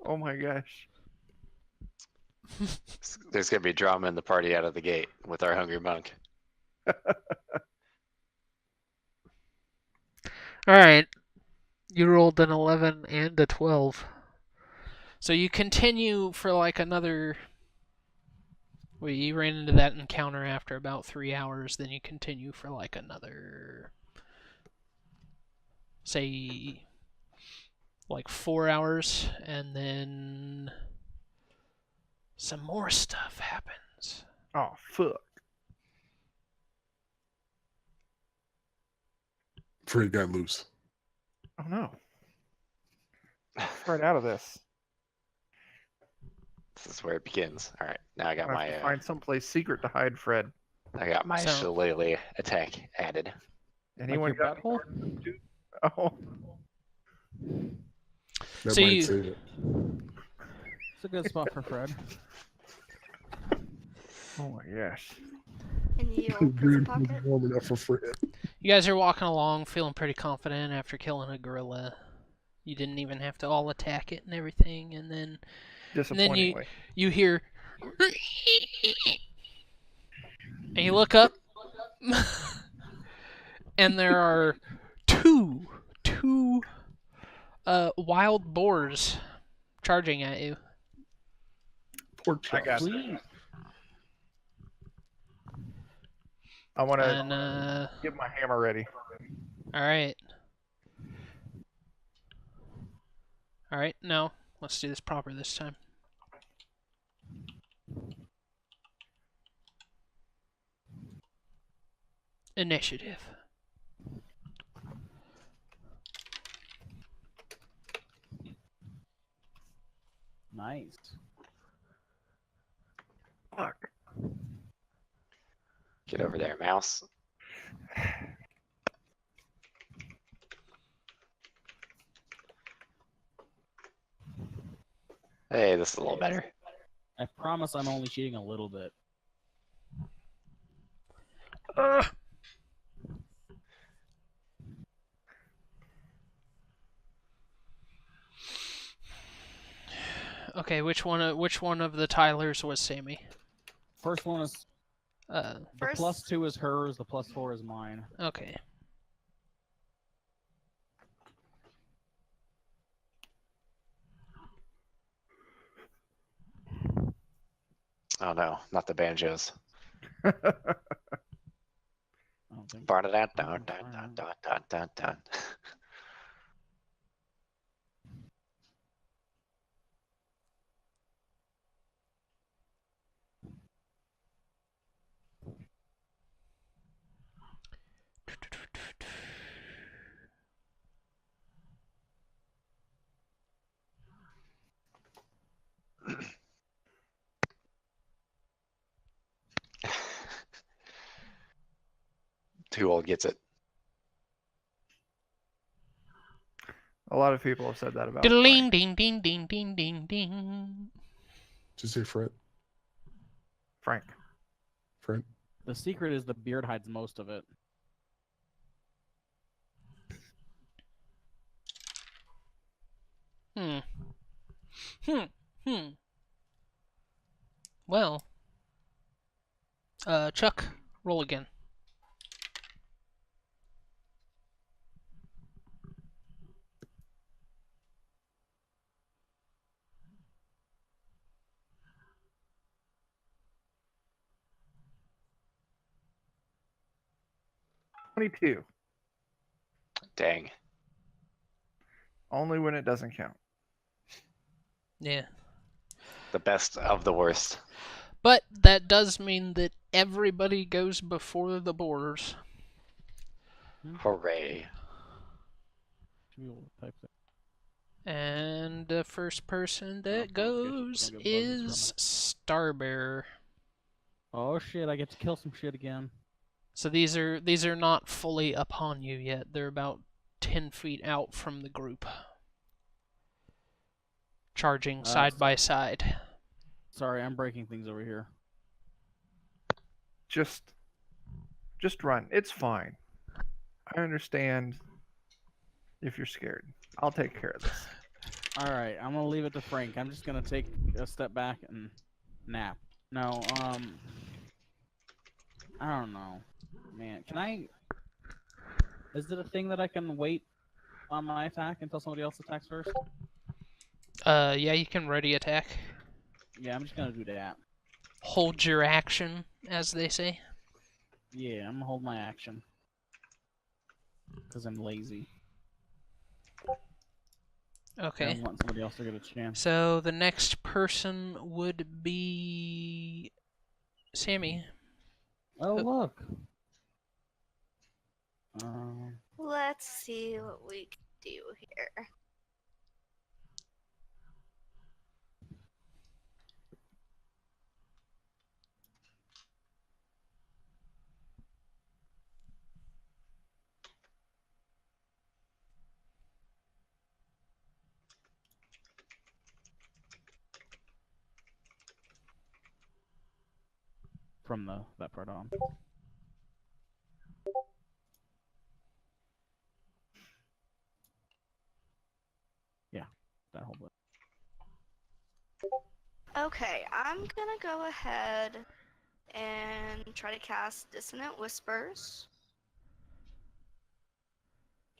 Oh my gosh. There's gonna be drama in the party out of the gate with our hungry monk. Alright. You rolled an 11 and a 12. So you continue for like another... Wait, you ran into that encounter after about 3 hours, then you continue for like another... Say... like 4 hours, and then... some more stuff happens. Oh, fuck. Fred got loose. Oh no. Fred out of this. This is where it begins. All right, now I got I my have to find someplace secret to hide Fred. So- shillelagh attack added. Anyone your got butthole? Oh, That So might you- save it. It's a good spot for Fred. oh my gosh. In the old prison pocket. Warm enough for Fred. You guys are walking along, feeling pretty confident after killing a gorilla. You didn't even have to all attack it and everything, and then Disappointingly. you hear... And you look up, and there are two wild boars charging at you. Pork I got chops. Sweet. I want to And get my hammer ready. all right. All right, no. Let's do this proper this time. Initiative. Nice. Fuck. Get over there, mouse. Hey, this is a little better. I promise I'm only cheating a little bit. Okay, which one of the Tylers was Sammy? First one is the First, +2 is hers. The +4 is mine. Okay. Oh no, not the banjos. I don't think. Dun, dun, dun, dun, dun, dun, dun, dun. Too old gets it. A lot of people have said that about Ding, Frank. ding, ding, ding, ding, ding, ding. Did you say Fred? Frank. Fred? The secret is the beard hides most of it. Hmm. Well. Chuck, roll again. $22. Dang. Only when it doesn't count. Yeah. The best of the worst. But that does mean that everybody goes before the boars. Hooray. Should be able to type that. And the first person that Oh, okay, goes so don't get buzzes is Starbearer. Oh shit! I get to kill some shit again. So these are not fully upon you yet. They're about 10 feet out from the group. Charging side by side. Sorry, I'm breaking things over here. Just run. It's fine. I understand if you're scared. I'll take care of this. All right, I'm gonna leave it to Frank. I'm just gonna take a step back and nap. No, I don't know, man. Can I? Is it a thing that I can wait on my attack until somebody else attacks first? Yeah, you can ready attack. Yeah, I'm just gonna do that. Hold your action, as they say. Yeah, I'm gonna hold my action because I'm lazy. Okay. I want somebody else to get a chance. So the next person would be Sammy. Oh look. let's see what we can do here. From that part on. Yeah, that whole bit. Okay, I'm gonna go ahead and try to cast Dissonant Whispers.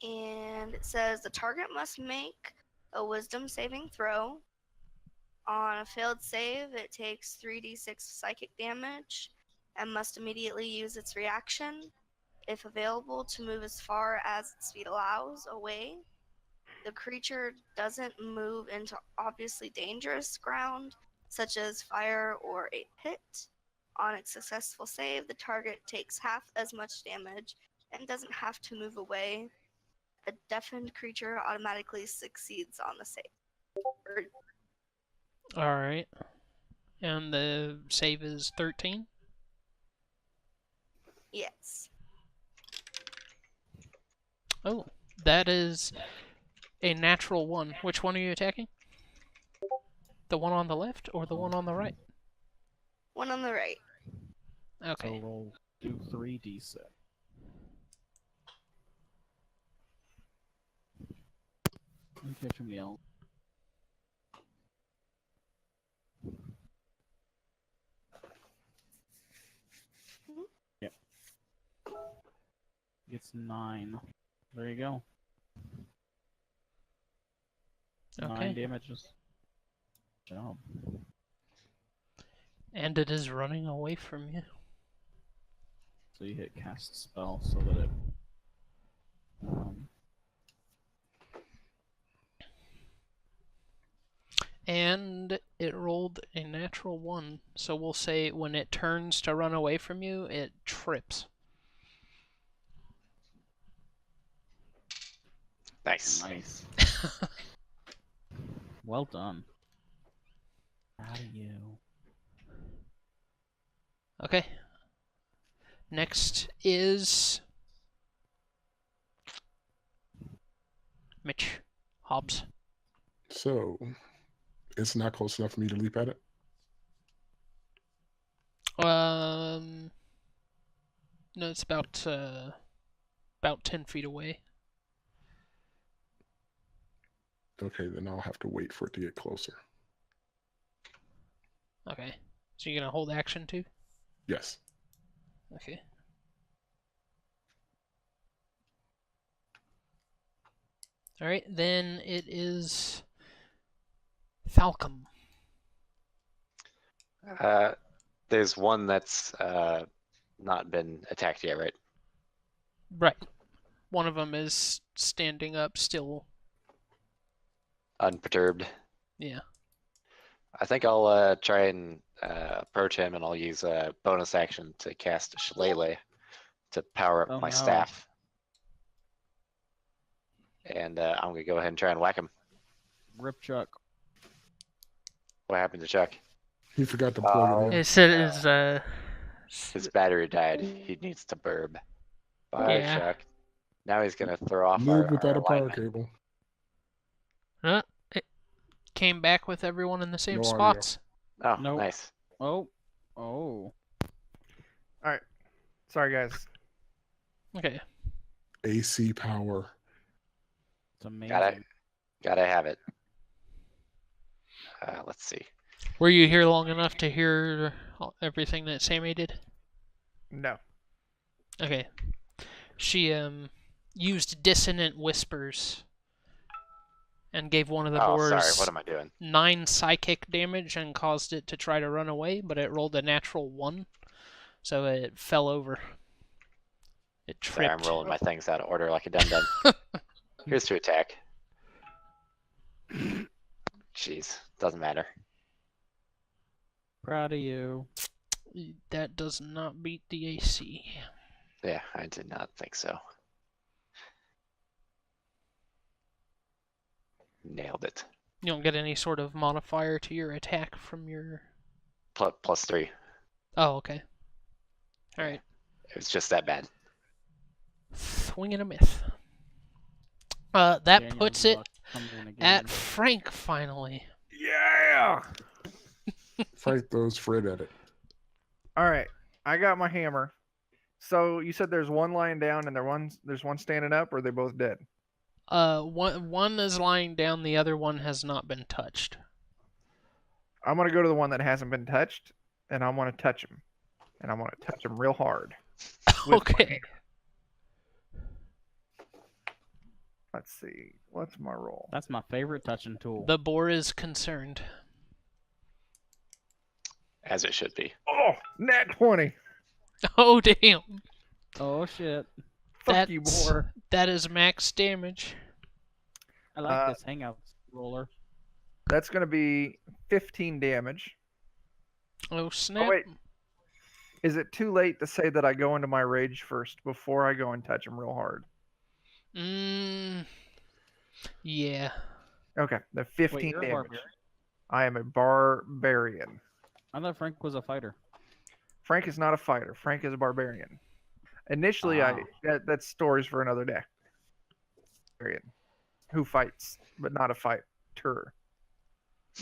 And it says the target must make a Wisdom saving throw. On a failed save, it takes 3d6 psychic damage and must immediately use its reaction, if available, to move as far as its speed allows away. The creature doesn't move into obviously dangerous ground, such as fire or a pit. On its successful save, the target takes half as much damage and doesn't have to move away. A deafened creature automatically succeeds on the save. Alright. And the save is 13? Yes. Oh, that is a natural 1. Which one are you attacking? The one on the left or the one on the right? One on the right. Okay. So roll 3d6. Okay, from the L. Yep. It's 9. There you go. Okay. 9 damages. Good job. And it is running away from you. So you hit cast spell so that it. And it rolled a natural 1. So we'll say when it turns to run away from you, it trips. Nice. Nice. Well done. Proud of you. Okay. Next is Mitch Hobbs. So, it's not close enough for me to leap at it? No, it's about 10 feet away. Okay, then I'll have to wait for it to get closer. Okay. So you're gonna hold action too? Yes. Okay. Alright, then it is Falcom. There's one that's not been attacked yet, right? Right. One of them is standing up still. Unperturbed. Yeah. I think I'll try and approach him, and I'll use a bonus action to cast Shillelagh to power up Oh, my no. staff. And I'm gonna go ahead and try and whack him. Rip Chuck. What happened to Chuck? He forgot to plug it in. It said His battery died. He needs to burb. Bye, Yeah. Chuck. Now he's gonna throw off Live our without a power alignment. cable. it came back with everyone in the same No audio. spots. Oh, Nope. nice. Oh. Oh. Sorry, guys. Okay. AC power. It's amazing. Gotta have it. Let's see. Were you here long enough to hear everything that Sammy did? No. Okay. She used dissonant whispers and gave one of the Oh, boars sorry. What am I doing? 9 psychic damage and caused it to try to run away, but it rolled a natural 1, so it fell over. It Sorry, tripped. I'm rolling my things out of order like a dum-dum. Here's to attack. Jeez, doesn't matter. Proud of you. That does not beat the AC. Yeah, I did not think so. Nailed it. You don't get any sort of modifier to your attack from your... Plus 3. Oh, okay. Alright. It was just that bad. Swing and a myth. That Daniel's puts it luck comes in again. at Frank, finally. Yeah. Frank throws Fred at it. All right. I got my hammer. So you said there's one lying down and there's one standing up, or are they both dead? One is lying down, the other one has not been touched. I'm gonna go to the one that hasn't been touched, and I want to touch him, and I'm going to touch him real hard. with my Okay. hand. Let's see. What's my roll? That's my favorite touching tool. The boar is concerned. As it should be. Oh, nat 20. Oh, damn. Oh shit! Fuck you, boar. That is max damage. I like this hangout roller. That's going to be 15 damage. Oh, snap. Oh, wait. Is it too late to say that I go into my rage first before I go and touch him real hard? Yeah. Okay, the 15 Wait, you're a damage. barbarian? I am a barbarian. I thought Frank was a fighter. Frank is not a fighter. Frank is a barbarian. Initially, that story's for another day. Barbarian, who fights, but not a fighter.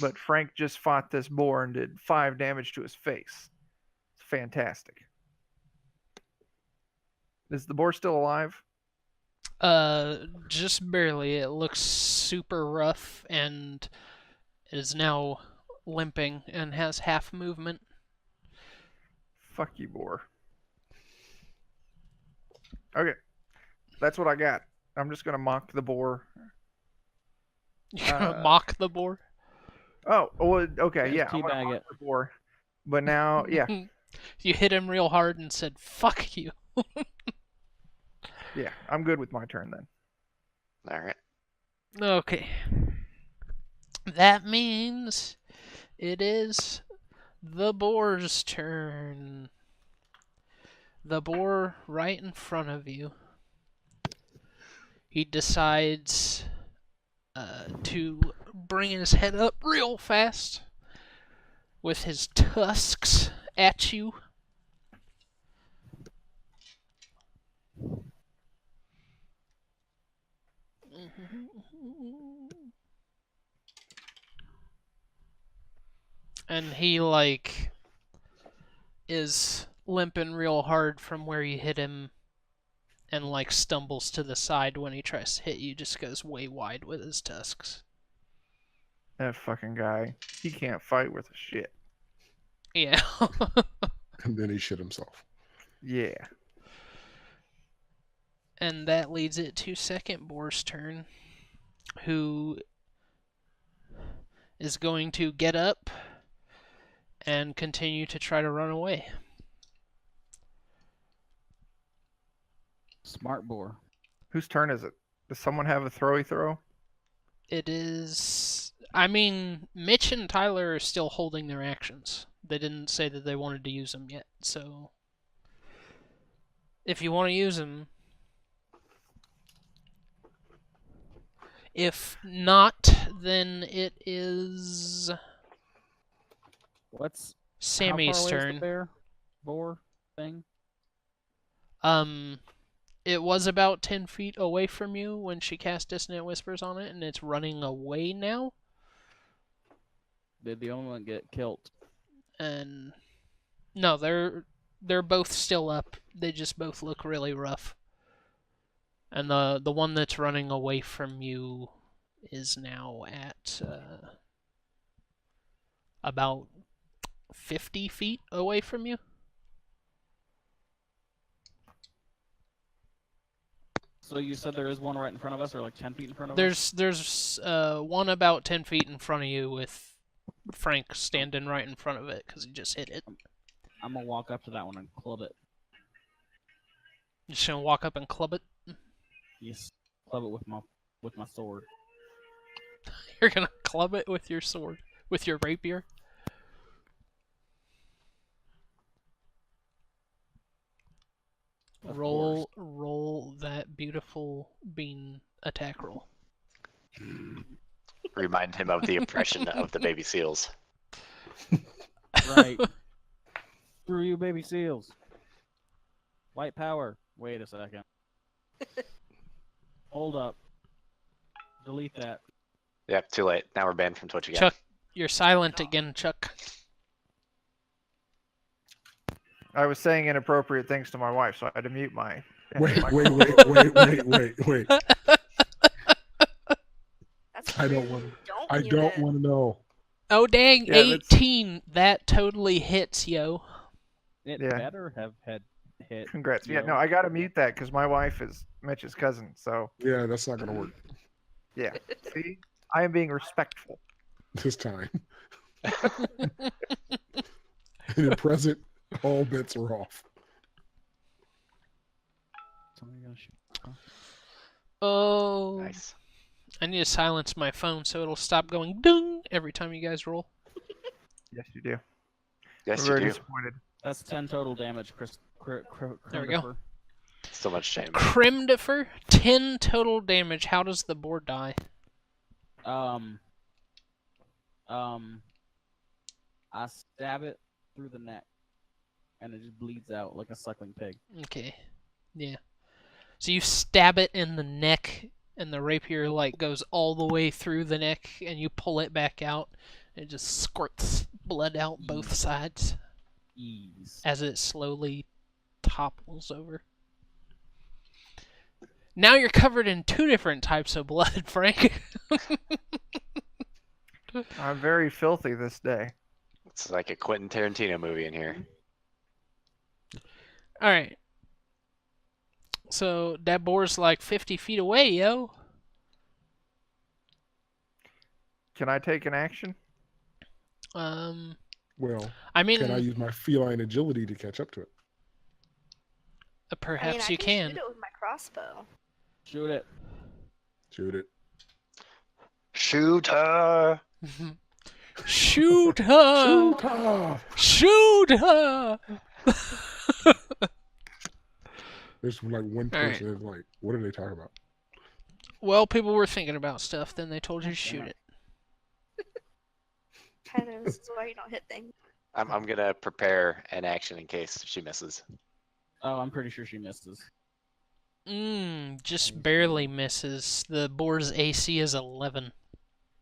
But Frank just fought this boar and did 5 damage to his face. It's fantastic. Is the boar still alive? Just barely. It looks super rough and is now limping and has half movement. Fuck you, boar. Okay, that's what I got. I'm just gonna mock the boar. You're gonna mock the boar? Oh, well, okay, Just yeah, I'm gonna teabag mock it. the boar. But now, yeah, You hit him real hard and said, "Fuck you." yeah, I'm good with my turn then. All right. Okay. That means it is the boar's turn. The boar right in front of you. He decides to bring his head up real fast with his tusks at you. And he, is limping real hard from where you hit him and, stumbles to the side when he tries to hit you, just goes way wide with his tusks. That fucking guy, he can't fight with a shit. Yeah. And then he shit himself. Yeah. And that leads it to second boar's turn, who is going to get up and continue to try to run away. Smart boar. Whose turn is it? Does someone have a throwy throw? It is... I mean, Mitch and Tyler are still holding their actions. They didn't say that they wanted to use them yet, so... If you want to use them... If not, then it is... What's Sammy's how far away is turn. the bear boar thing? It was about 10 feet away from you when she cast Dissonant Whispers on it, and it's running away now. Did the only one get killed? And no, they're both still up. They just both look really rough. And the one that's running away from you is now at about 50 feet away from you. So you said there is one right in front of us, or 10 feet in front of us? There's one about 10 feet in front of you with Frank standing right in front of it because he just hit it. I'm gonna walk up to that one and club it. You're just gonna walk up and club it. Yes, club it with my sword. You're gonna club it with your sword, with your rapier. Of Roll that beautiful bean attack roll. Remind him of the oppression of the baby seals. Right. Screw you, baby seals. White power. Wait a second. Hold up. Delete that. Yep, too late. Now we're banned from Twitch again. Chuck, you're silent again, Chuck. I was saying inappropriate things to my wife, so I had to mute my... Wait. That's I rude. don't want. I mute don't it. want to know. Oh dang, Yeah, that's- 18. That totally hits, yo. It Yeah. better have had hit. Congrats. Yeah, Yo. no, I gotta mute that because my wife is Mitch's cousin. So Yeah, that's not gonna work yeah. See, I am being respectful. this time. And in present, all bets are off. Somebody gonna shoot. Oh, Nice. I need to silence my phone so it'll stop going ding every time you guys roll. Yes, you do. Yes, I'm you very do. disappointed. That's 10 total damage, Chris. There we go. Christopher. So much shame. Crimdifer, 10 total damage. How does the boar die? I stab it through the neck, and it just bleeds out like a suckling pig. Okay, yeah. So you stab it in the neck, and the rapier like goes all the way through the neck, and you pull it back out. And it just squirts blood out both sides Ease. as it slowly topples over. Now you're covered in 2 different types of blood, Frank. I'm very filthy this day. It's like a Quentin Tarantino movie in here. Alright. So that boar's like 50 feet away, yo. Can I take an action? Well, I mean, can I use my feline agility to catch up to it? perhaps I you can. shoot it with my crossbow. Shoot it. Shoot it. Shoot her! Shoot her! Shoot her! Shoot her! There's like one All right. person that's like, what are they talking about? Well, people were thinking about stuff, then they told you to shoot it. Tyler, this is why you don't hit things. I'm gonna prepare an action in case she misses. Oh, I'm pretty sure she misses. Just barely misses. The boar's AC is 11.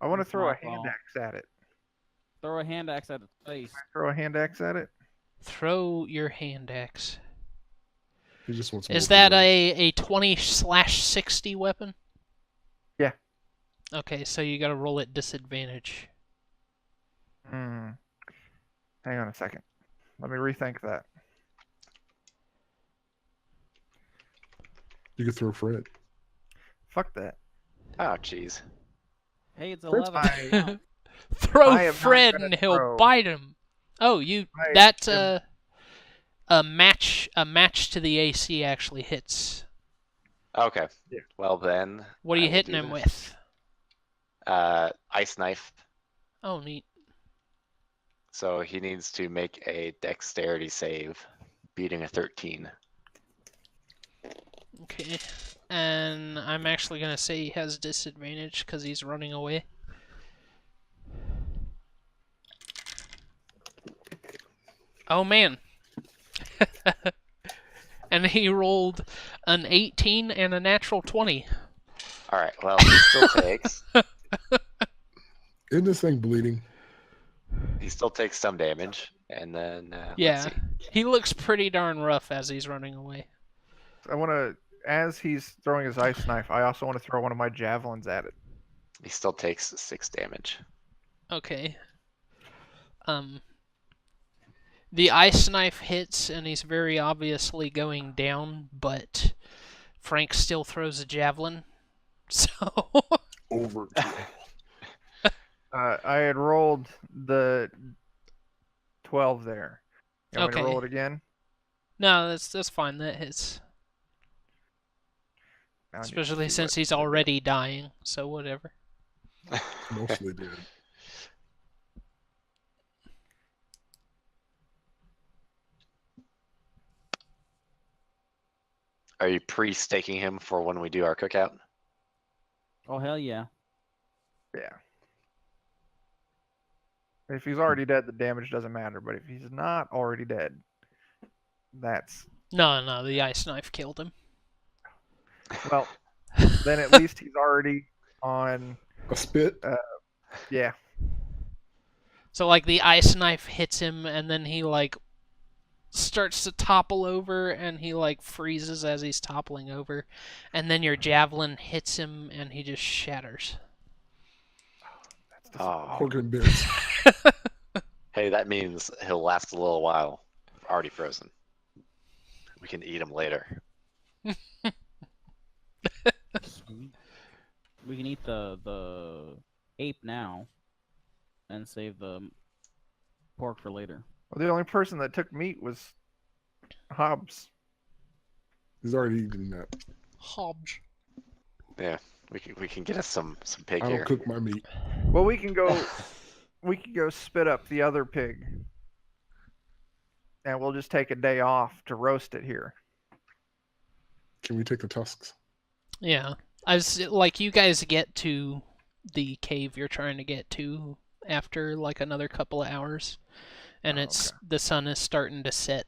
I want to It's throw a my fault. hand axe at it. Throw a hand axe at its face. Throw a hand axe at it. Throw your hand axe. He just wants. Is more that blood. a 20/60 weapon? Yeah. Okay, so you gotta roll at disadvantage. Hmm. Hang on a second. Let me rethink that. You could throw Fred. Fuck that. Oh, jeez. Hey, it's Fred's 11. Throw I am not Fred gonna and he'll throw. bite him. Oh, you I that am- a match to the AC actually hits. Okay. Yeah. Well then. What are I you will hitting do him this. with? Ice knife. Oh, neat. So he needs to make a dexterity save, beating a 13. Okay. And I'm actually gonna say he has disadvantage because he's running away. Oh man. And he rolled an 18 and a natural 20. All right. Well, he still takes. Isn't this thing bleeding? He still takes some damage, and then Yeah. Let's see. He looks pretty darn rough as he's running away. I want to, as he's throwing his ice knife, I also want to throw one of my javelins at it. He still takes 6 damage. Okay. The ice knife hits and he's very obviously going down, but Frank still throws a javelin. So Over. I had rolled the 12 there. You want me to Okay. roll it again? no, that's fine. That hits, Now I need to especially see since what- he's already dying. So whatever. Mostly dead. Are you pre-staking him for when we do our cookout? Oh, hell yeah. Yeah. If he's already dead, the damage doesn't matter. But if he's not already dead, that's No, the ice knife killed him. well. Then at least he's already on. A spit. Yeah. So like the ice knife hits him and then he like starts to topple over and he like freezes as he's toppling over, and then your javelin hits him and he just shatters. Oh. Pork and bits. Hey, that means he'll last a little while. already frozen. We can eat them later. Sweet. We can eat the ape now, and save the pork for later. Well, the only person that took meat was Hobbs. He's already eating that. Hobbs. Yeah, we can get us some pig I here. don't cook my meat. Well, we can go spit up the other pig, and we'll just take a day off to roast it here. Can we take the tusks? Yeah. I was like, you guys get to the cave you're trying to get to after like another couple of hours, and Oh, it's okay. the sun is starting to set,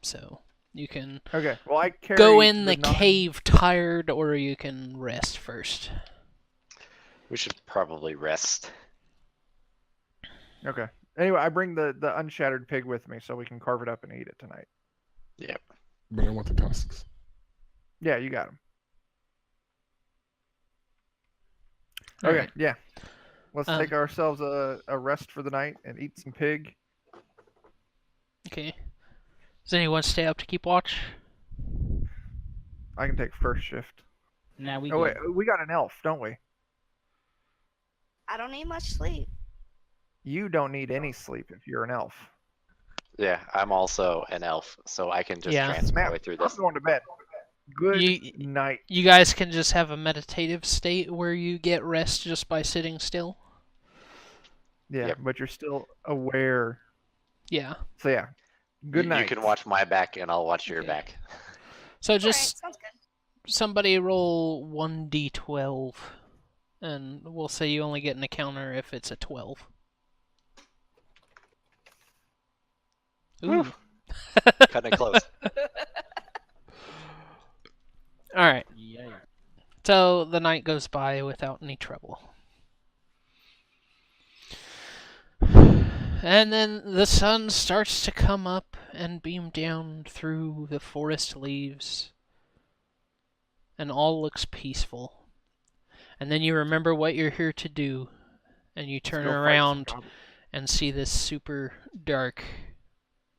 so you can Okay. Well, I carry go in the non- cave tired, or you can rest first. We should probably rest. Okay. Anyway, I bring the unshattered pig with me so we can carve it up and eat it tonight. Yep. But I want the tusks. Yeah, you got them. All Okay. right. Yeah. Let's Um, take ourselves a rest for the night and eat some pig. Okay. Does anyone stay up to keep watch? I can take first shift. Now we Oh wait, good. we got an elf, don't we? I don't need much sleep. You don't need any sleep if you're an elf. Yeah, I'm also an elf, so I can just Yeah. transfer my Matt, way through I'm this. going to bed. Good You- night. You guys can just have a meditative state where you get rest just by sitting still. Yeah, Yep. but you're still aware. Yeah. So yeah, good night. You can watch my back, and I'll watch your Okay. back. So Alright, just sounds good. somebody roll 1d12, and we'll say you only get an encounter if it's a 12. Ooh. Cutting it close. Alright, Yeah. so the night goes by without any trouble. And then the sun starts to come up and beam down through the forest leaves, and all looks peaceful. And then you remember what you're here to do, and you Let's turn go fight some around goblins. and see this super dark,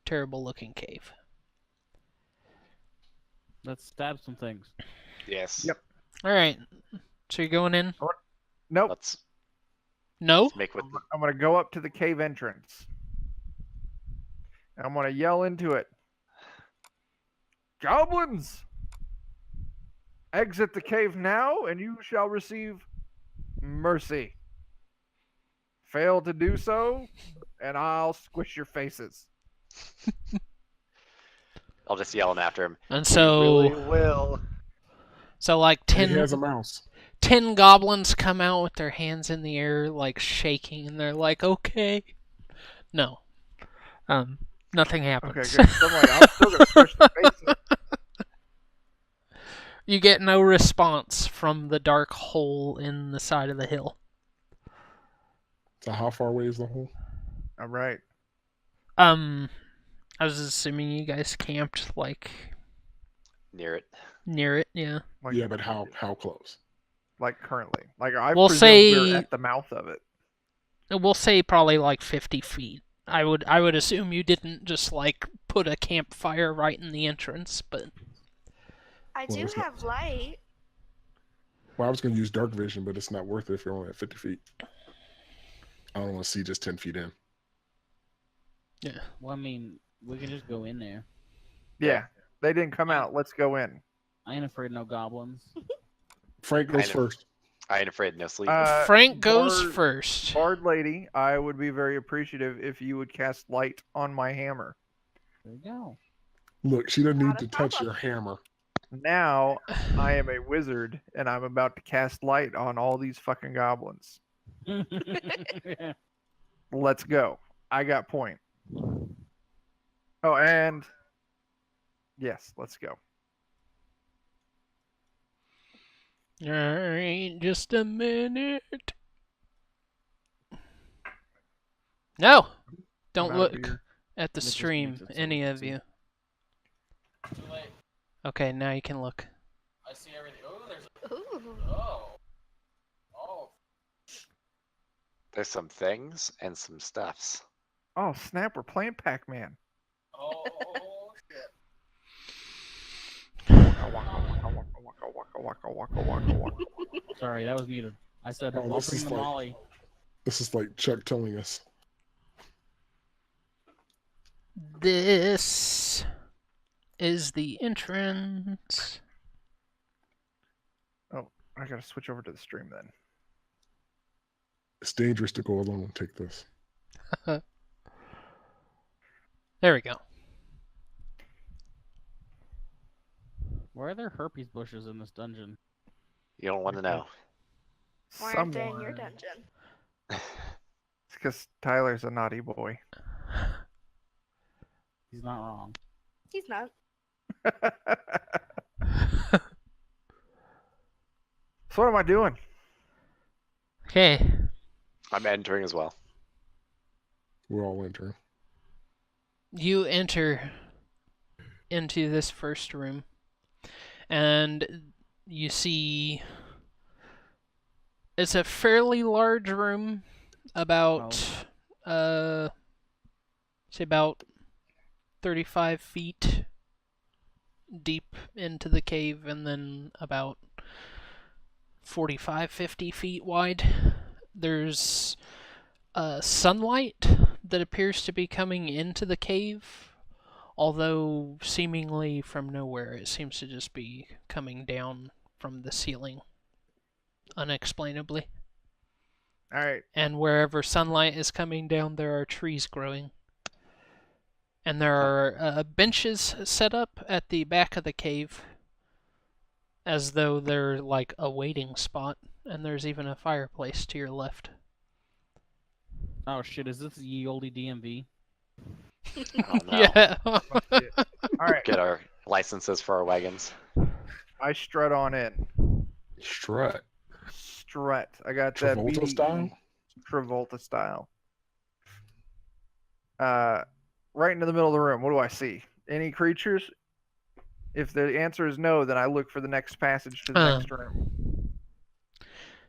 terrible looking cave. Let's stab some things. Yes. Yep. Alright, so you're going in? Nope. Let's No? make with. I'm gonna go up to the cave entrance. And I'm gonna yell into it. Goblins! Exit the cave now, and you shall receive mercy. Fail to do so, and I'll squish your faces. I'll just yelling after him. And "You so, really will. so like And he 10, has a mouse. 10 goblins come out with their hands in the air, like shaking, and they're like, okay. No. Nothing happens. Okay, good. So I'm like, I'm still gonna squish the faces. You get no response from the dark hole in the side of the hill. So how far away is the hole? All right. I was assuming you guys camped like Near it. near it, yeah. Like, Yeah, but how close? like currently. Like I We'll presume say- we're at the mouth of it. We'll say probably like 50 feet. I would assume you didn't just like put a campfire right in the entrance, but I Well, do it's not- have light. Well, I was going to use dark vision, but it's not worth it if you're only at 50 feet. I don't want to see just 10 feet in. yeah. Well, I mean, we can just go in there. Yeah. They didn't come out. Let's go in. I ain't afraid of no goblins. Frank goes Kind of. first. I ain't afraid. No sleep. Frank goes Bard- first. Bard lady, I would be very appreciative if you would cast light on my hammer. There you go. Look, she doesn't need Not a to touch problem. your hammer. Now I am a wizard and I'm about to cast light on all these fucking goblins. Let's go. I got point. Oh, and yes, let's go. Alright, just a minute. No! Don't I'm out of look here. at the That just stream, makes it so any of easy. you. Okay, now you can look. I see everything. Oh, there's Ooh. Oh. There's some things and some stuffs. Oh snap! We're playing Pac-Man. Oh shit. Waka, waka, waka, waka, waka, waka, waka, waka, waka. Sorry, that was muted. I said, Oh, I'll this bring is the like- molly. This is like Chuck telling us. This is the entrance. I gotta switch over to the stream then. It's dangerous to go alone and take this. There we go. Why are there herpes bushes in this dungeon? You don't want to know. Why aren't they in your Someone- dungeon? It's because Tyler's a naughty boy. He's not wrong. He's not. So what am I doing? Okay. I'm entering as well. We're all entering. You enter into this first room, and you see it's a fairly large room, about say about 35 feet deep into the cave, and then about 45-50 feet wide. There's sunlight that appears to be coming into the cave, although seemingly from nowhere. It seems to just be coming down from the ceiling unexplainably. All right. And wherever sunlight is coming down, there are trees growing. And there are benches set up at the back of the cave, as though they're like a waiting spot. And there's even a fireplace to your left. Oh shit, is this ye olde DMV? Oh no. Yeah. All right. Get our licenses for our wagons. I strut on in. Strut. Strut. I got that Travolta BDE style? Travolta style. Right into the middle of the room. What do I see? Any creatures? If the answer is no, then I look for the next passage to the next room.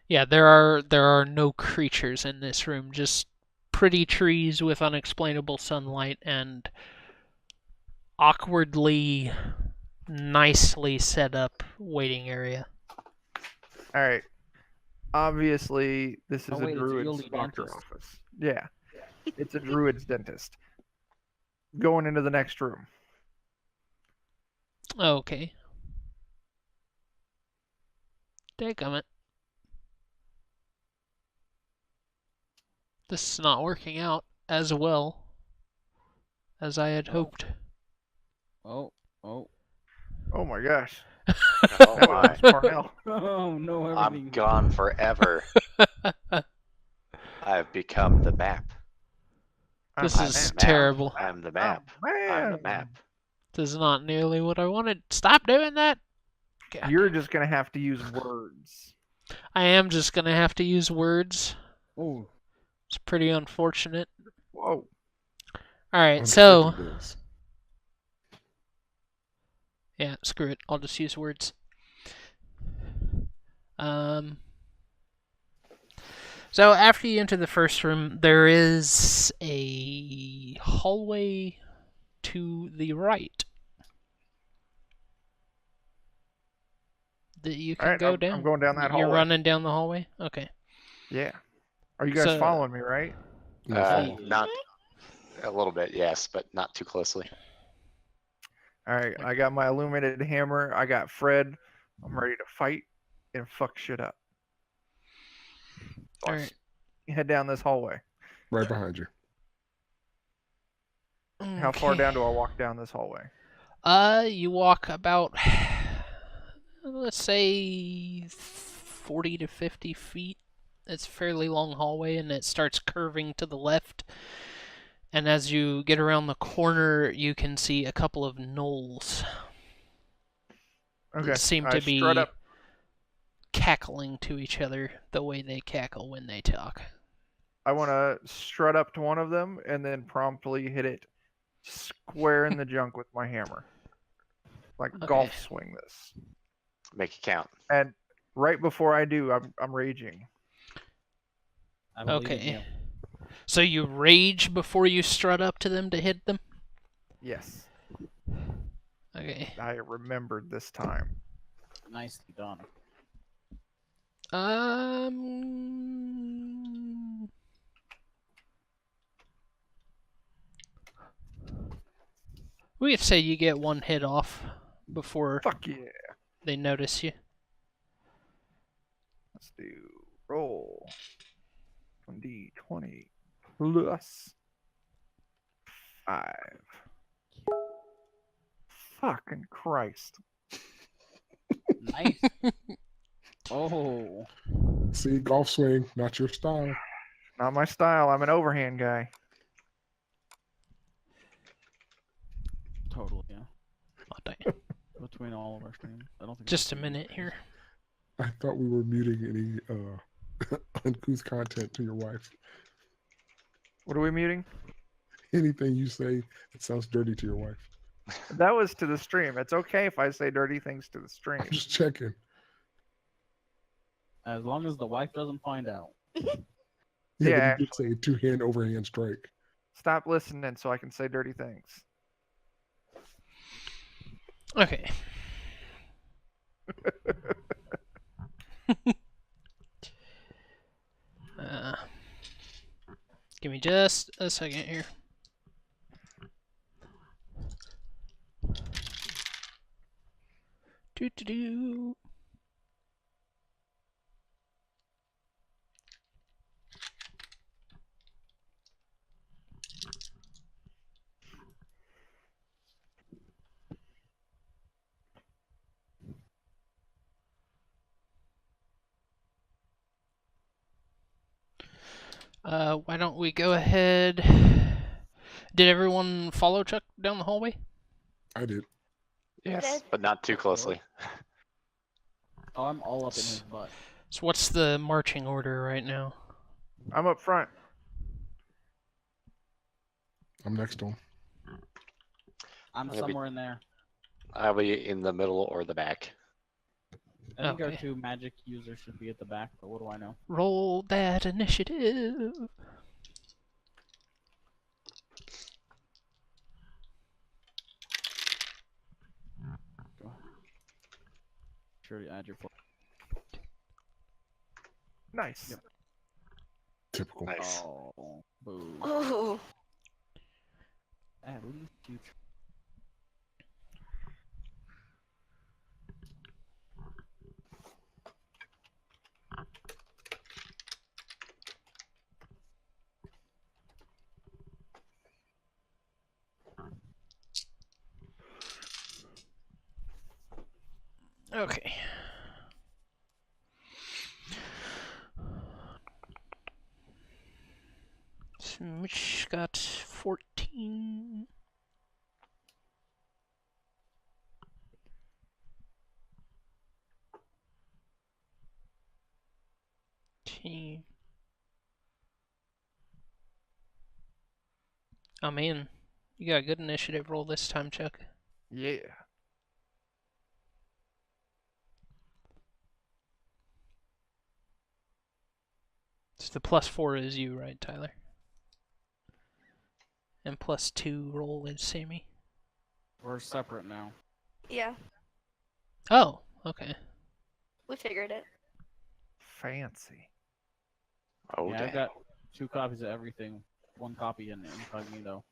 Yeah, there are no creatures in this room, just pretty trees with unexplainable sunlight and awkwardly nicely set up waiting area. All right. Obviously, this is Oh, wait, a it's druid's Yoli doctor dentist. office. Yeah. It's a druid's dentist. Going into the next room. Okay. Dadgummit. This is not working out as well as I had hoped. Oh. Oh my gosh. Oh That my. was Parnell. Oh no, I'm everything. gone forever. I've become the map. This I'm is the man. terrible. I'm the Oh, map. I'm the man. map. This is not nearly what I wanted. Stop doing that! God. You're just going to have to use words. I am just gonna have to use words. Oh, It's pretty unfortunate. Whoa. Alright, so... Unexpected this. Yeah, screw it. I'll just use words. So after you enter the first room, there is a hallway to the right that you can All right, go I'm down. going down that You're hallway. running down the hallway? Okay. Yeah. Are you guys So- following me, right? No follow. Not a little bit, yes, but not too closely. All right. I got my illuminated hammer. I got Fred. I'm ready to fight and fuck shit up. So I Alright. head down this hallway. Right behind you. How far Okay. down do I walk down this hallway? You walk about, let's say, 40 to 50 feet. It's a fairly long hallway, and it starts curving to the left. And as you get around the corner, you can see a couple of gnolls Okay. that seem I to be strut up. cackling to each other the way they cackle when they talk. I want to strut up to one of them and then promptly hit it square in the junk with my hammer. Like Okay. golf swing this. Make it count. And right before I do, I'm raging. I believe in Okay. you. So you rage before you strut up to them to hit them? Yes, Okay. I remembered this time. Nicely done. We could say you get one hit off before Fuck yeah. they notice you. Let's do roll. 1d20 plus 5. Fucking Christ. Nice. Oh. See, golf swing, not your style. Not my style. I'm an overhand guy. Totally, yeah. Oh, dang. Between all of our streams. I don't think Just a minute here. I thought we were muting any uncouth content to your wife. What are we muting? Anything you say that sounds dirty to your wife. That was to the stream. It's okay if I say dirty things to the stream. I'm just checking. As long as the wife doesn't find out. Yeah, But you did say two-hand overhand strike. Stop listening so I can say dirty things. Okay. Give me just a second here. Do. Why don't we go ahead? Did everyone follow Chuck down the hallway? I did. Yes, but not too closely. Oh, I'm all up in his butt. So what's the marching order right now? I'm up front. I'm next to him. I'm Maybe- somewhere in there. I'll be in the middle or the back. I think our Okay. 2 magic users should be at the back, but what do I know? Roll that initiative. Sure to add your Nice. Yep. Typical. Nice. Oh, boo. Ooh. At least future. Okay. So Mitch got 14. Oh man, you got a good initiative roll this time, Chuck. Yeah. So the +4 is you, right, Tyler? And +2 roll is Sammy. We're separate now. Yeah, Oh, okay. we figured it. Fancy. Oh, Yeah, damn. I've got 2 copies of everything. 1 copy in incognito.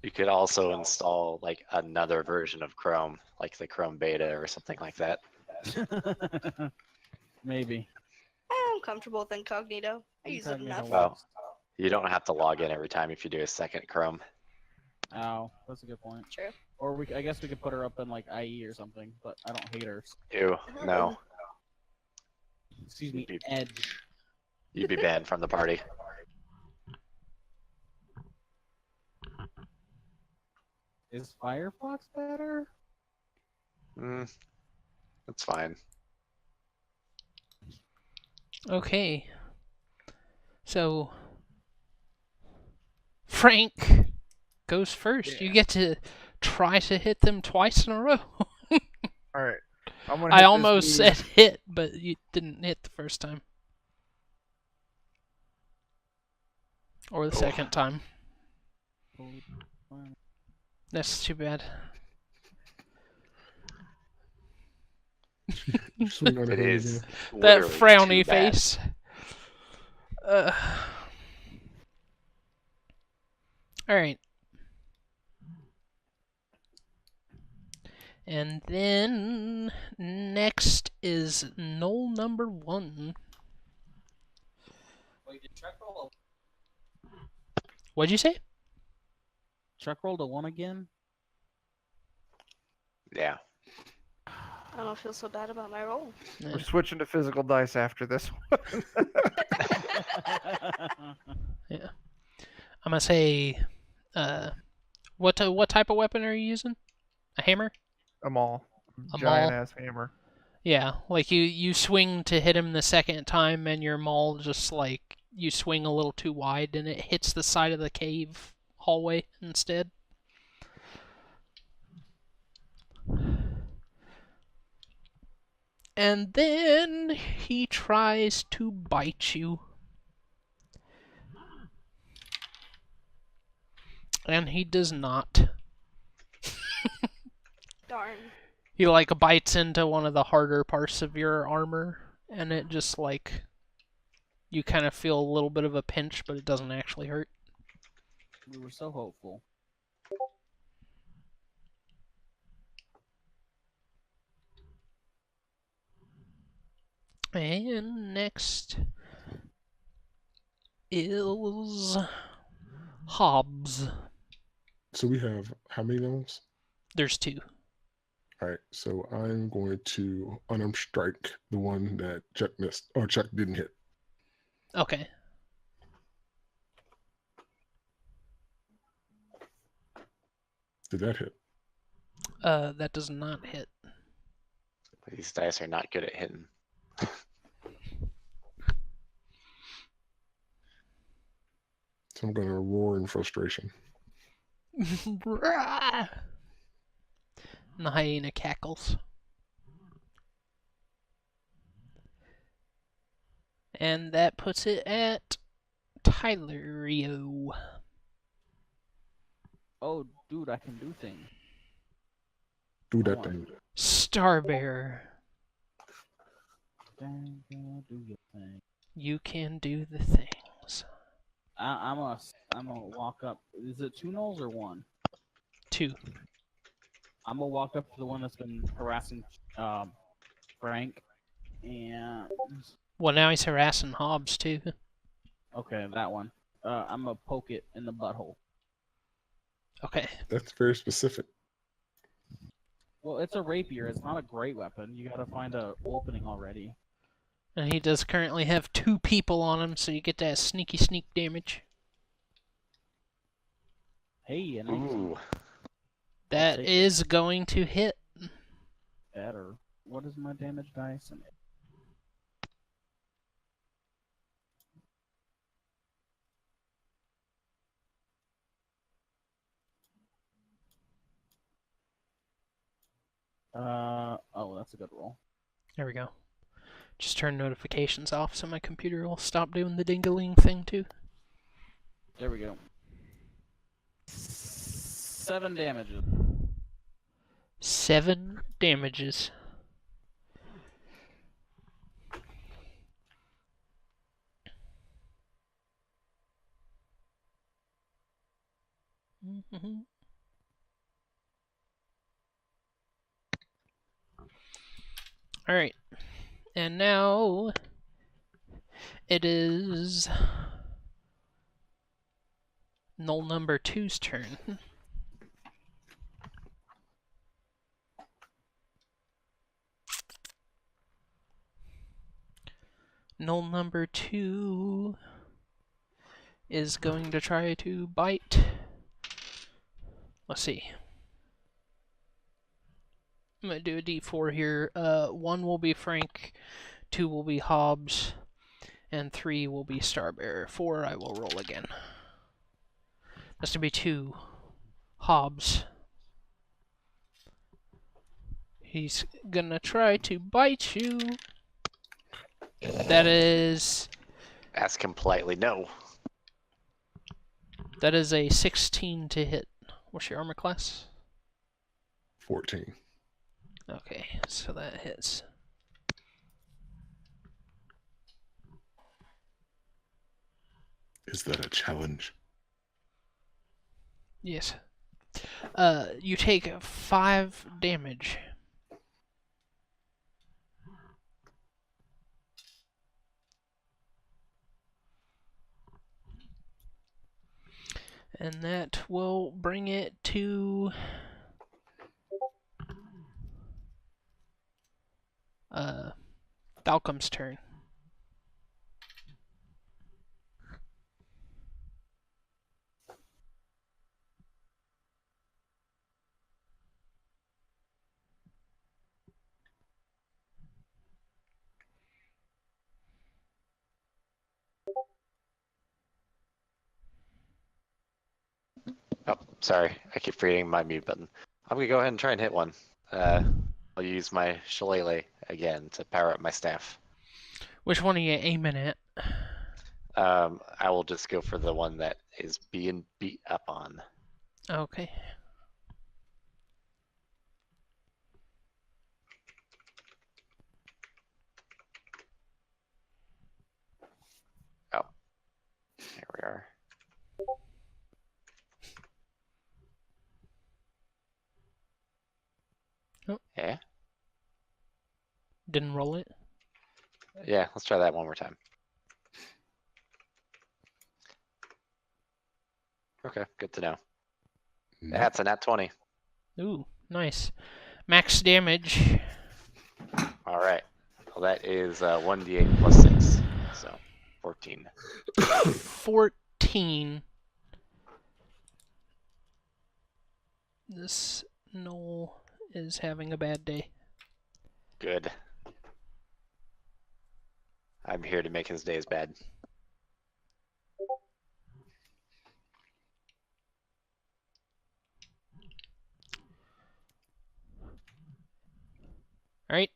You could also install like another version of Chrome, like the Chrome beta or something like that. Maybe. I'm comfortable with incognito. I use it Incognito enough. Well, works. You don't have to log in every time if you do a second Chrome. Oh, that's a good point. True. Or I guess we could put her up in like IE or something, but I don't hate her. Ew, no. Excuse me, Beep. Edge. You'd be banned from the party. Is Firefox better? That's fine. Okay. So Frank goes first. You Yeah. get to try to hit them twice in a row. All right. I'm gonna I hit this almost dude. said hit, but you didn't hit the first time. Or the Oh. second time. That's too bad. Swing on the It head is again. That literally frowny too bad. face. Alright. And then next is null number 1. What'd you say? Check roll to 1 again. Yeah. I don't feel so bad about my roll. We're switching to physical dice after this one. Yeah. I'm gonna say, what type of weapon are you using? A hammer? A maul. A Giant maul? ass hammer. Yeah, like you swing to hit him the second time, and your maul just like you swing a little too wide, and it hits the side of the cave hallway instead. And then he tries to bite you. And he does not. Darn. He like bites into one of the harder parts of your armor, and it just like you kind of feel a little bit of a pinch, but it doesn't actually hurt. We were so hopeful. And next is Hobbs. So we have how many levels? There's 2. All right, so I'm going to unarmed strike the one that Chuck missed, or Chuck didn't hit. Okay. Did that hit? That does not hit. These dice are not good at hitting. So I'm going to roar in frustration. And the hyena cackles. And that puts it at Tylerio. Oh, dude, I can do things. Do that Come thing. Starbearer. Dang, girl, do your thing. You can do the things. I'm gonna walk up. Is it 2 nulls or 1? 2. I'm gonna walk up to the one that's been harassing Frank, and Well, now he's harassing Hobbs, too. okay, that one. I'm gonna poke it in the butthole. Okay. That's very specific. Well, it's a rapier. It's not a great weapon. You gotta find a opening already. And he does currently have 2 people on him, so you get that sneak damage. Hey, and Ooh. That take it. is going to hit. better. What is my damage dice? And oh, that's a good roll. There we go. Just turn notifications off so my computer will stop doing the ding-a-ling thing too. There we go. 7 damages. 7 damages. Mm-hmm. All right. And now it is null number 2's turn. Null number 2 is going to try to bite. Let's see. I'm going to do a d4 here. 1 will be Frank, 2 will be Hobbs, and 3 will be Starbearer. 4 I will roll again. That's going to be 2. Hobbs. He's going to try to bite you. That is... Ask him politely, no. That is a 16 to hit. What's your armor class? 14. Okay, so that hits. Is that a challenge? Yes. You take 5 damage. And that will bring it to Falcom's turn. Oh, sorry. I keep forgetting my mute button. I'm gonna go ahead and try and hit one. I'll use my shillelagh again to power up my staff. Which one are you aiming at? I will just go for the one that is being beat up on. Okay. Oh, here we are. Oh. Yeah. Didn't roll it. Yeah, let's try that one more time. Okay, good to know. That's a nat 20. Ooh, nice. Max damage. All right. Well, that is 1d8 plus 6, so 14. 14. This Knoll is having a bad day. Good. I'm here to make his days bad. Alright.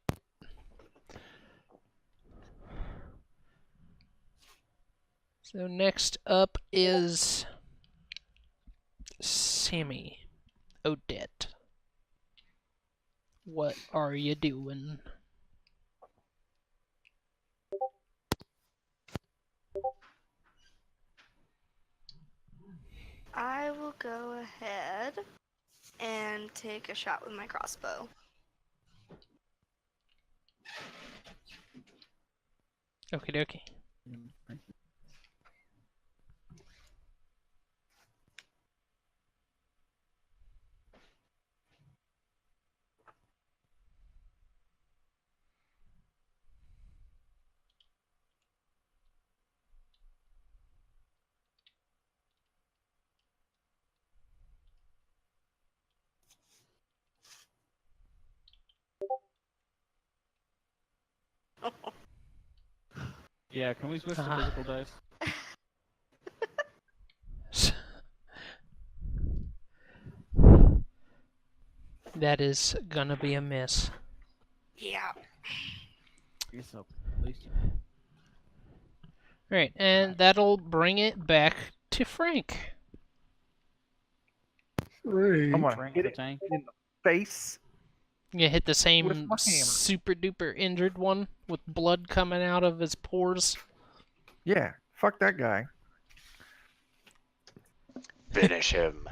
So next up is Sammy Odette. What are you doing? I will go ahead and take a shot with my crossbow. Okie dokie. Yeah, can we switch to physical dice? That is gonna be a miss. Yeah. Yes, so please. Alright, and that'll bring it back to Frank. Great. I'm gonna Frank hit the it tank. in the face. You hit the With same my hammer. super duper injured one with blood coming out of his pores. Yeah, fuck that guy. Finish him.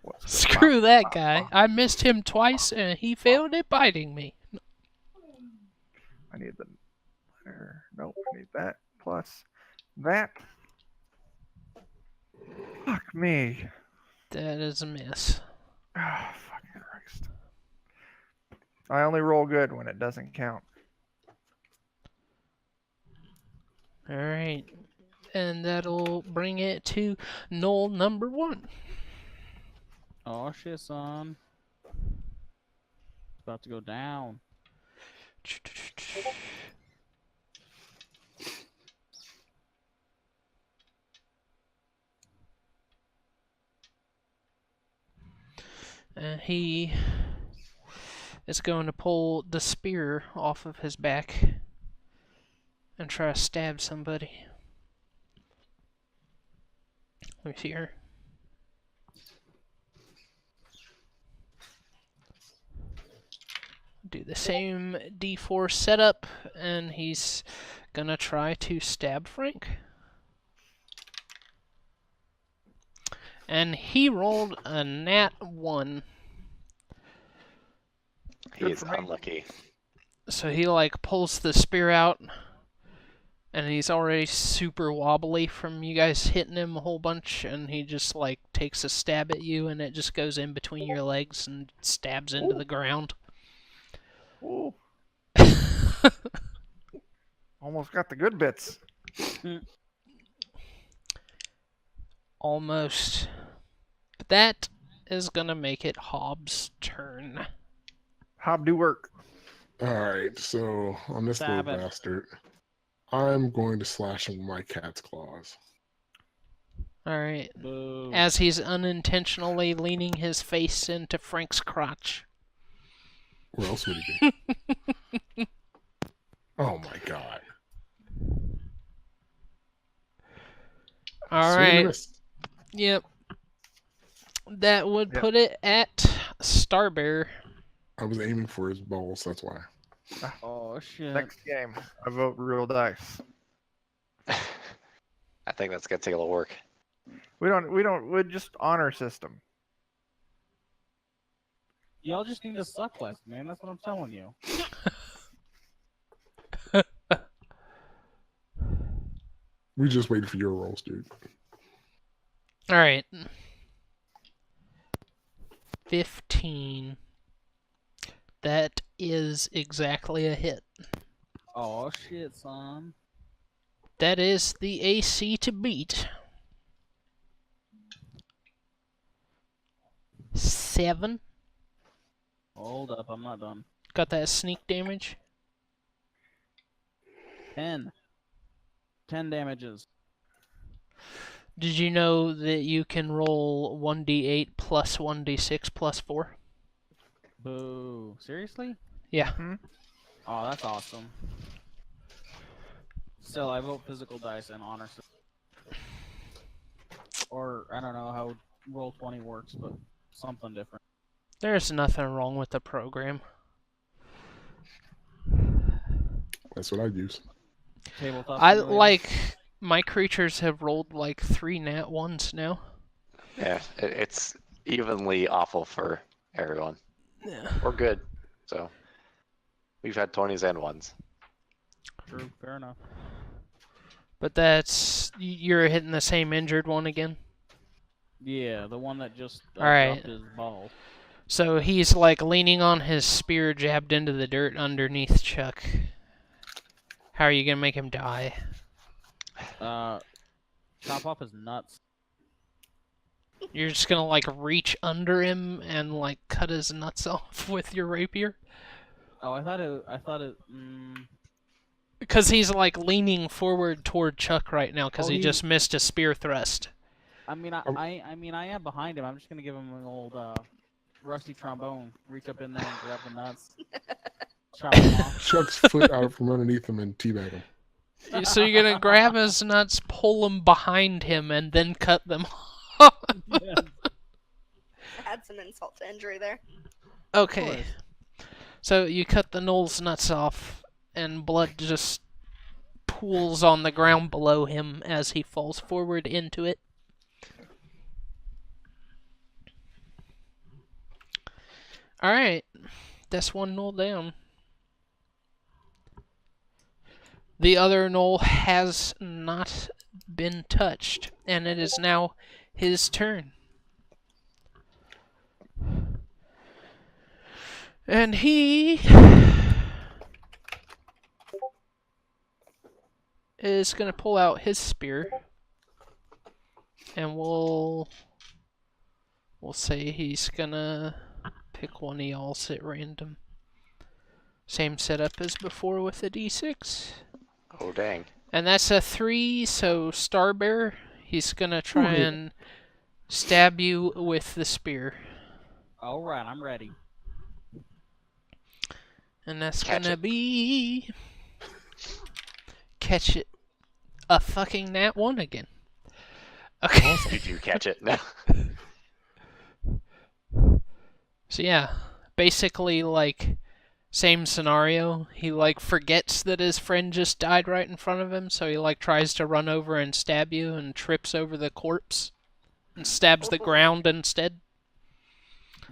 What's good? Screw that guy. I missed him twice and he failed at biting me. I need the letter. Nope, I need that plus that. Fuck me. That is a miss. Ah, fucking Christ. I only roll good when it doesn't count. Alright. And that'll bring it to Knoll number 1. Oh shit, son. It's about to go down. And he is going to pull the spear off of his back and try to stab somebody. Let me see here. do the same D4 setup, and he's gonna try to stab Frank. And he rolled a nat 1. He's for me. unlucky. So he like pulls the spear out, and he's already super wobbly from you guys hitting him a whole bunch, and he just like takes a stab at you, and it just goes in between your legs and stabs into the ground. Ooh. Almost got the good bits. Almost. But that is gonna make it Hobbs' turn. Hob do work. All right, so on this Stab little it. bastard, I'm going to slash him with my cat's claws. Alright. Boo. As he's unintentionally leaning his face into Frank's crotch. Where else would he be? Oh my god. Swing and Alright. miss. Yep. That would Yep. put it at Starbear. I was aiming for his balls, that's why. Oh shit. Next game, I vote real dice. I think that's gonna take a little work. We just honor system. Y'all just need to suck less, man. That's what I'm telling you. We just waited for your rolls, dude. Alright. 15. That is exactly a hit. Oh shit, son. That is the AC to beat. 7. Hold up, I'm not done. Got that sneak damage? 10. 10 damages. Did you know that you can roll 1d8 plus 1d6 plus 4? Boo. Seriously? Yeah. Oh, that's awesome. Still, I vote physical dice and honor system. Or, I don't know how Roll20 works, but something different. There's nothing wrong with the program. That's what I'd use. Tabletop I simulator. like my creatures have rolled like 3 nat 1s now. Yeah, it's evenly awful for everyone. Yeah. Or good. So we've had 20s and 1s. True, fair enough. But that's you're hitting the same injured one again. Yeah, the one that just Alright. dropped his ball. So he's like leaning on his spear jabbed into the dirt underneath Chuck. How are you gonna make him die? Chop off his nuts. You're just gonna like reach under him and like cut his nuts off with your rapier? Oh, I thought it. Because he's like leaning forward toward Chuck right now because Oh, he he- just missed a spear thrust. I mean, I am behind him. I'm just gonna give him an old rusty trombone. Reach up in there and grab the nuts. Chop him off. Chuck's foot out from underneath him and teabag him. So you're gonna grab his nuts, pull them behind him, and then cut them off. Yeah. Add some insult to injury there. Okay. So you cut the Knoll's nuts off, and blood just pools on the ground below him as he falls forward into it. Alright. That's one Knoll down. The other Knoll has not been touched, and it is now his turn. And he is going to pull out his spear, and we'll say he's going to pick one of y'all's at random. Same setup as before with the D6. Oh, dang. And that's a 3, so Starbear, he's going to try Ooh. and stab you with the spear. All right, I'm ready. And that's Catch gonna it. be... Catch it. A fucking nat 1 again. Okay. You do catch it. No. So yeah, basically like Same scenario. He like forgets that his friend just died right in front of him, so he like tries to run over and stab you and trips over the corpse and stabs the ground instead.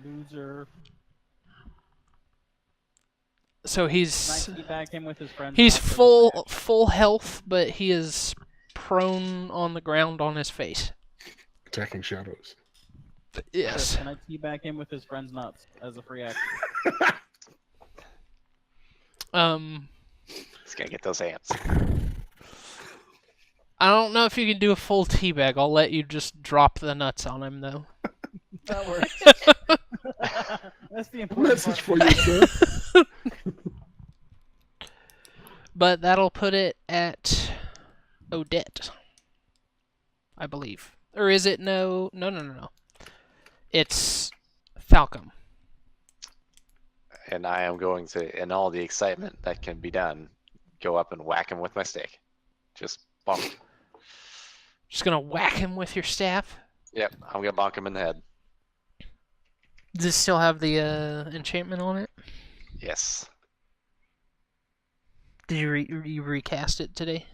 Loser. So Can I he's teabag him with his friends? he's nuts as a full health, but he is prone on the ground on his face. Attacking shadows. Yes. Can I teabag him with his friends nuts as a free action? He's gonna get those ants. I don't know if you can do a full teabag. I'll let you just drop the nuts on him though. That works. That's the important Message for part. you, sir. But that'll put it at Odette, I believe. Or is it no? It's Falcom. And I am going to, in all the excitement that can be done, go up and whack him with my stick. Just bonk. Just gonna whack him with your staff. Yep, I'm gonna bonk him in the head. Does it still have the enchantment on it? Yes. Did you recast it today,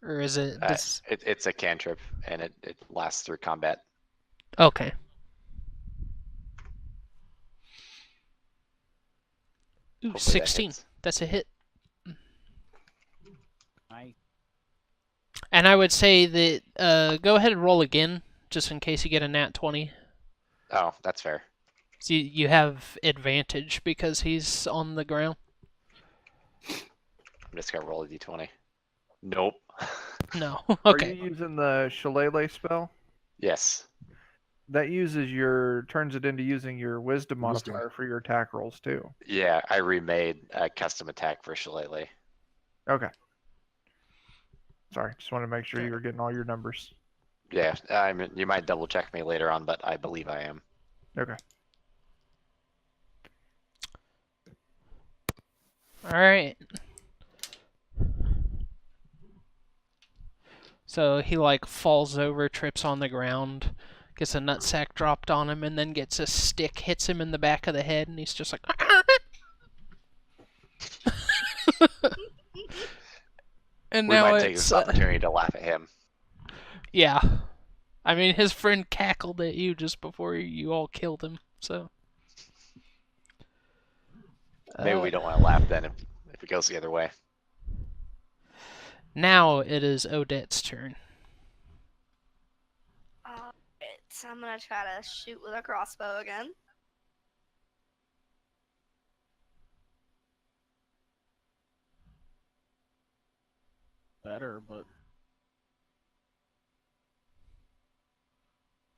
or is it? It's a cantrip, and it lasts through combat. Okay. Ooh, Hopefully that 16. hits. That's a hit. I And I would say that go ahead and roll again, just in case you get a nat 20. Oh, that's fair. So you have advantage because he's on the ground. I'm just gonna roll a d20. Nope. No. Are Okay. you using the Shillelagh spell? Yes. That turns it into using your wisdom Wisdom. modifier for your attack rolls too. Yeah, I remade a custom attack for Shillelagh. Okay. Sorry, just want to make sure you were getting all your numbers. Yeah, I mean, you might double check me later on, but I believe I am. Okay. All right. So he like falls over, trips on the ground, gets a nutsack dropped on him, and then gets a stick, hits him in the back of the head, and he's just like. And We now might take it's this opportunity to laugh at him. yeah. I mean, his friend cackled at you just before you all killed him, so. Maybe we don't want to laugh then if it goes the other way. Now it is Odette's turn. Alright, so I'm gonna try to shoot with a crossbow again. better, but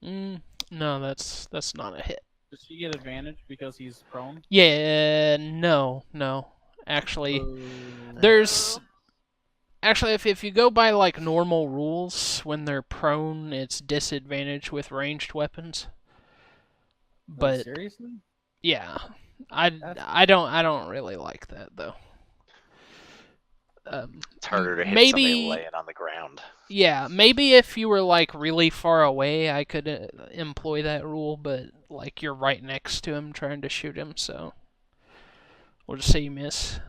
No, that's not a hit. does he get advantage because he's prone? Yeah, no. Actually, Boo. there's actually if you go by like normal rules, when they're prone, it's disadvantage with ranged weapons. Like, But seriously? yeah, I don't really like that though. It's harder to hit maybe somebody laying on the ground. yeah, maybe if you were like really far away, I could employ that rule, but like you're right next to him trying to shoot him, so we'll just say you miss.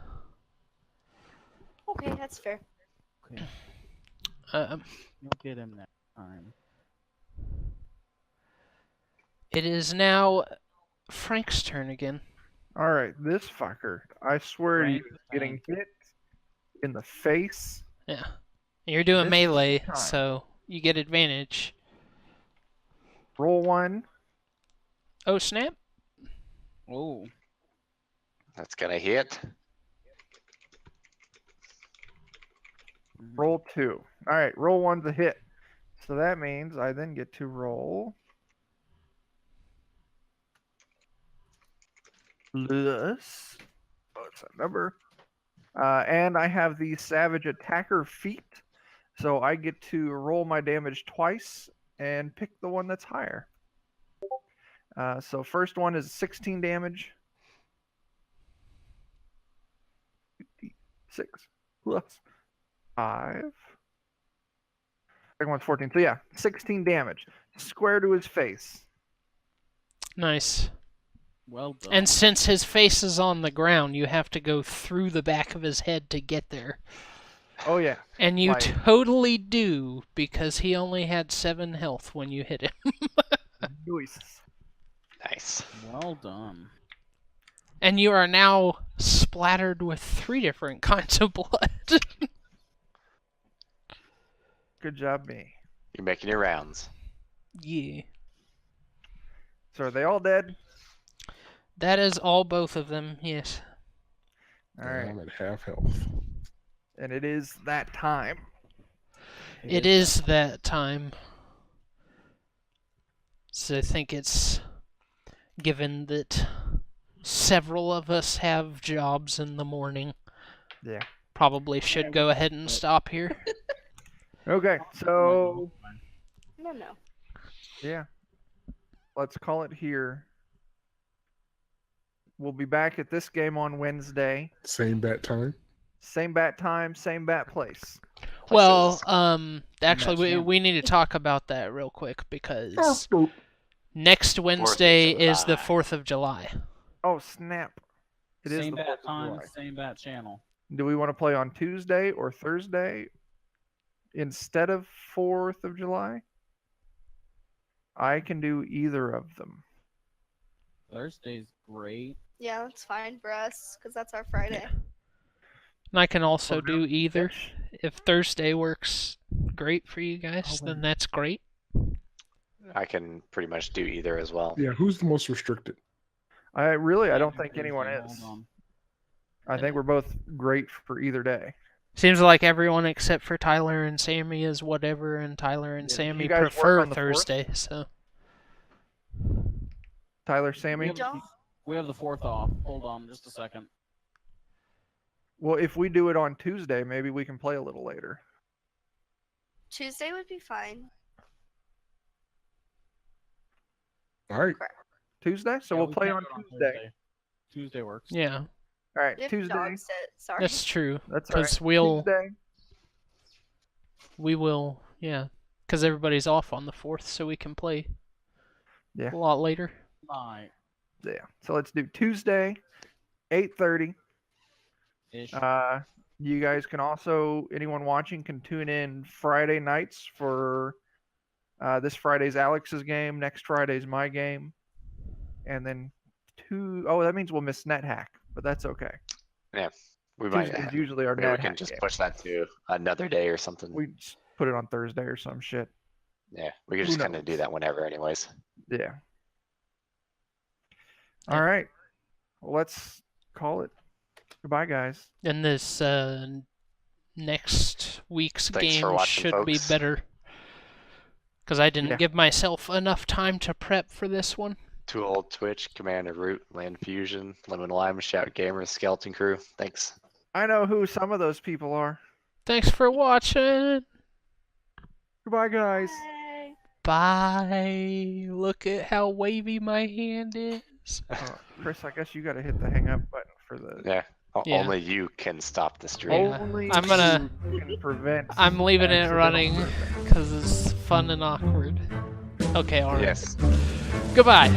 Okay, that's fair. Okay, Um, you'll get him next time. it is now Frank's turn again. All right, this fucker. I swear to you, Frank is getting Frank. hit in the face. Yeah, you're doing This melee, time. so you get advantage. Roll one. Oh snap! Oh, That's gonna hit. Roll two. All right, roll one's a hit. So that means I then get to roll plus. What's that number? And I have the savage attacker feat, so I get to roll my damage twice and pick the one that's higher. So first one is 16 damage. 6 plus 5. Second one's 14. So yeah, 16 damage. Square to his face. Nice. Well done. And since his face is on the ground, you have to go through the back of his head to get there. Oh yeah. And you Like- totally do, because he only had 7 health when you hit him. Nice. Nice. Well done. And you are now splattered with 3 different kinds of blood. Good job, me. You're making your rounds. Yeah. So are they all dead? That is all, both of them, yes. All And right. I'm at half health. And it is that time. It is that time. So I think it's given that several of us have jobs in the morning. Yeah. Probably should go ahead and stop here. Okay. So No. yeah. Let's call it here. We'll be back at this game on Wednesday. Same bat time. Same bat time, same bat place. Well, Places. actually, we need to talk about that real quick because Oh, next Wednesday is the July. 4th of July. Oh snap! It is Same the 4th bat of time, July. same bat channel. Do we want to play on Tuesday or Thursday instead of 4th of July? I can do either of them. Thursday's great. Yeah, that's fine for us because that's our Friday. And I can also Oh, do either. Yes. If Thursday works great for you guys, then that's great. I can pretty much do either as well. yeah. Who's the most restricted? I don't Same think Thursday, anyone hold is. on. I think we're both great for either day. Seems like everyone except for Tyler and Sammy is whatever, and Tyler and Yeah, Sammy you guys work prefer on the 4th? Thursday, so. Tyler, Sammy. Yep. Don't. We have the 4th off. Hold on just a second. Well, if we do it on Tuesday, maybe we can play a little later. Tuesday would be fine. All right. Tuesday? So Yeah, we'll we play can on do it Tuesday. Tuesday works. Yeah, All right, We have Tuesday. dog sit. Sorry. that's true. That's all right. Because we'll, Tuesday. we will, yeah. Because everybody's off on the 4th, so we can play Yeah. a lot later. Night. Yeah. So let's do Tuesday, 8:30. Ish. You guys can also, anyone watching can tune in Friday nights for this Friday's Alex's game, next Friday's my game, and then that means we'll miss NetHack, but that's okay. We might. Tuesday's usually our Maybe we NetHack can just game. push that to another day or something. We just put it on Thursday or some shit. Yeah, we could Who just kind of do knows? that whenever, anyways. Yeah. All right. Well, let's call it. Goodbye, guys. And this next week's Thanks for game watching, should be folks. better. Because I didn't Yeah. give myself enough time to prep for this one. Tool, Twitch, Commander Root, Land Fusion, Lemon Lime, Shout Gamers, Skeleton Crew. Thanks. I know who some of those people are. Thanks for watching. Goodbye, guys. Bye. Bye. Look at how wavy my hand is. Chris, I guess you got to hit the hang up button for the. Yeah. Yeah. Only you can stop the stream. Yeah. Only I'm gonna- you can prevent. I'm leaving it accidental running burping. because it's fun and awkward. Okay, alright. Yes. Goodbye.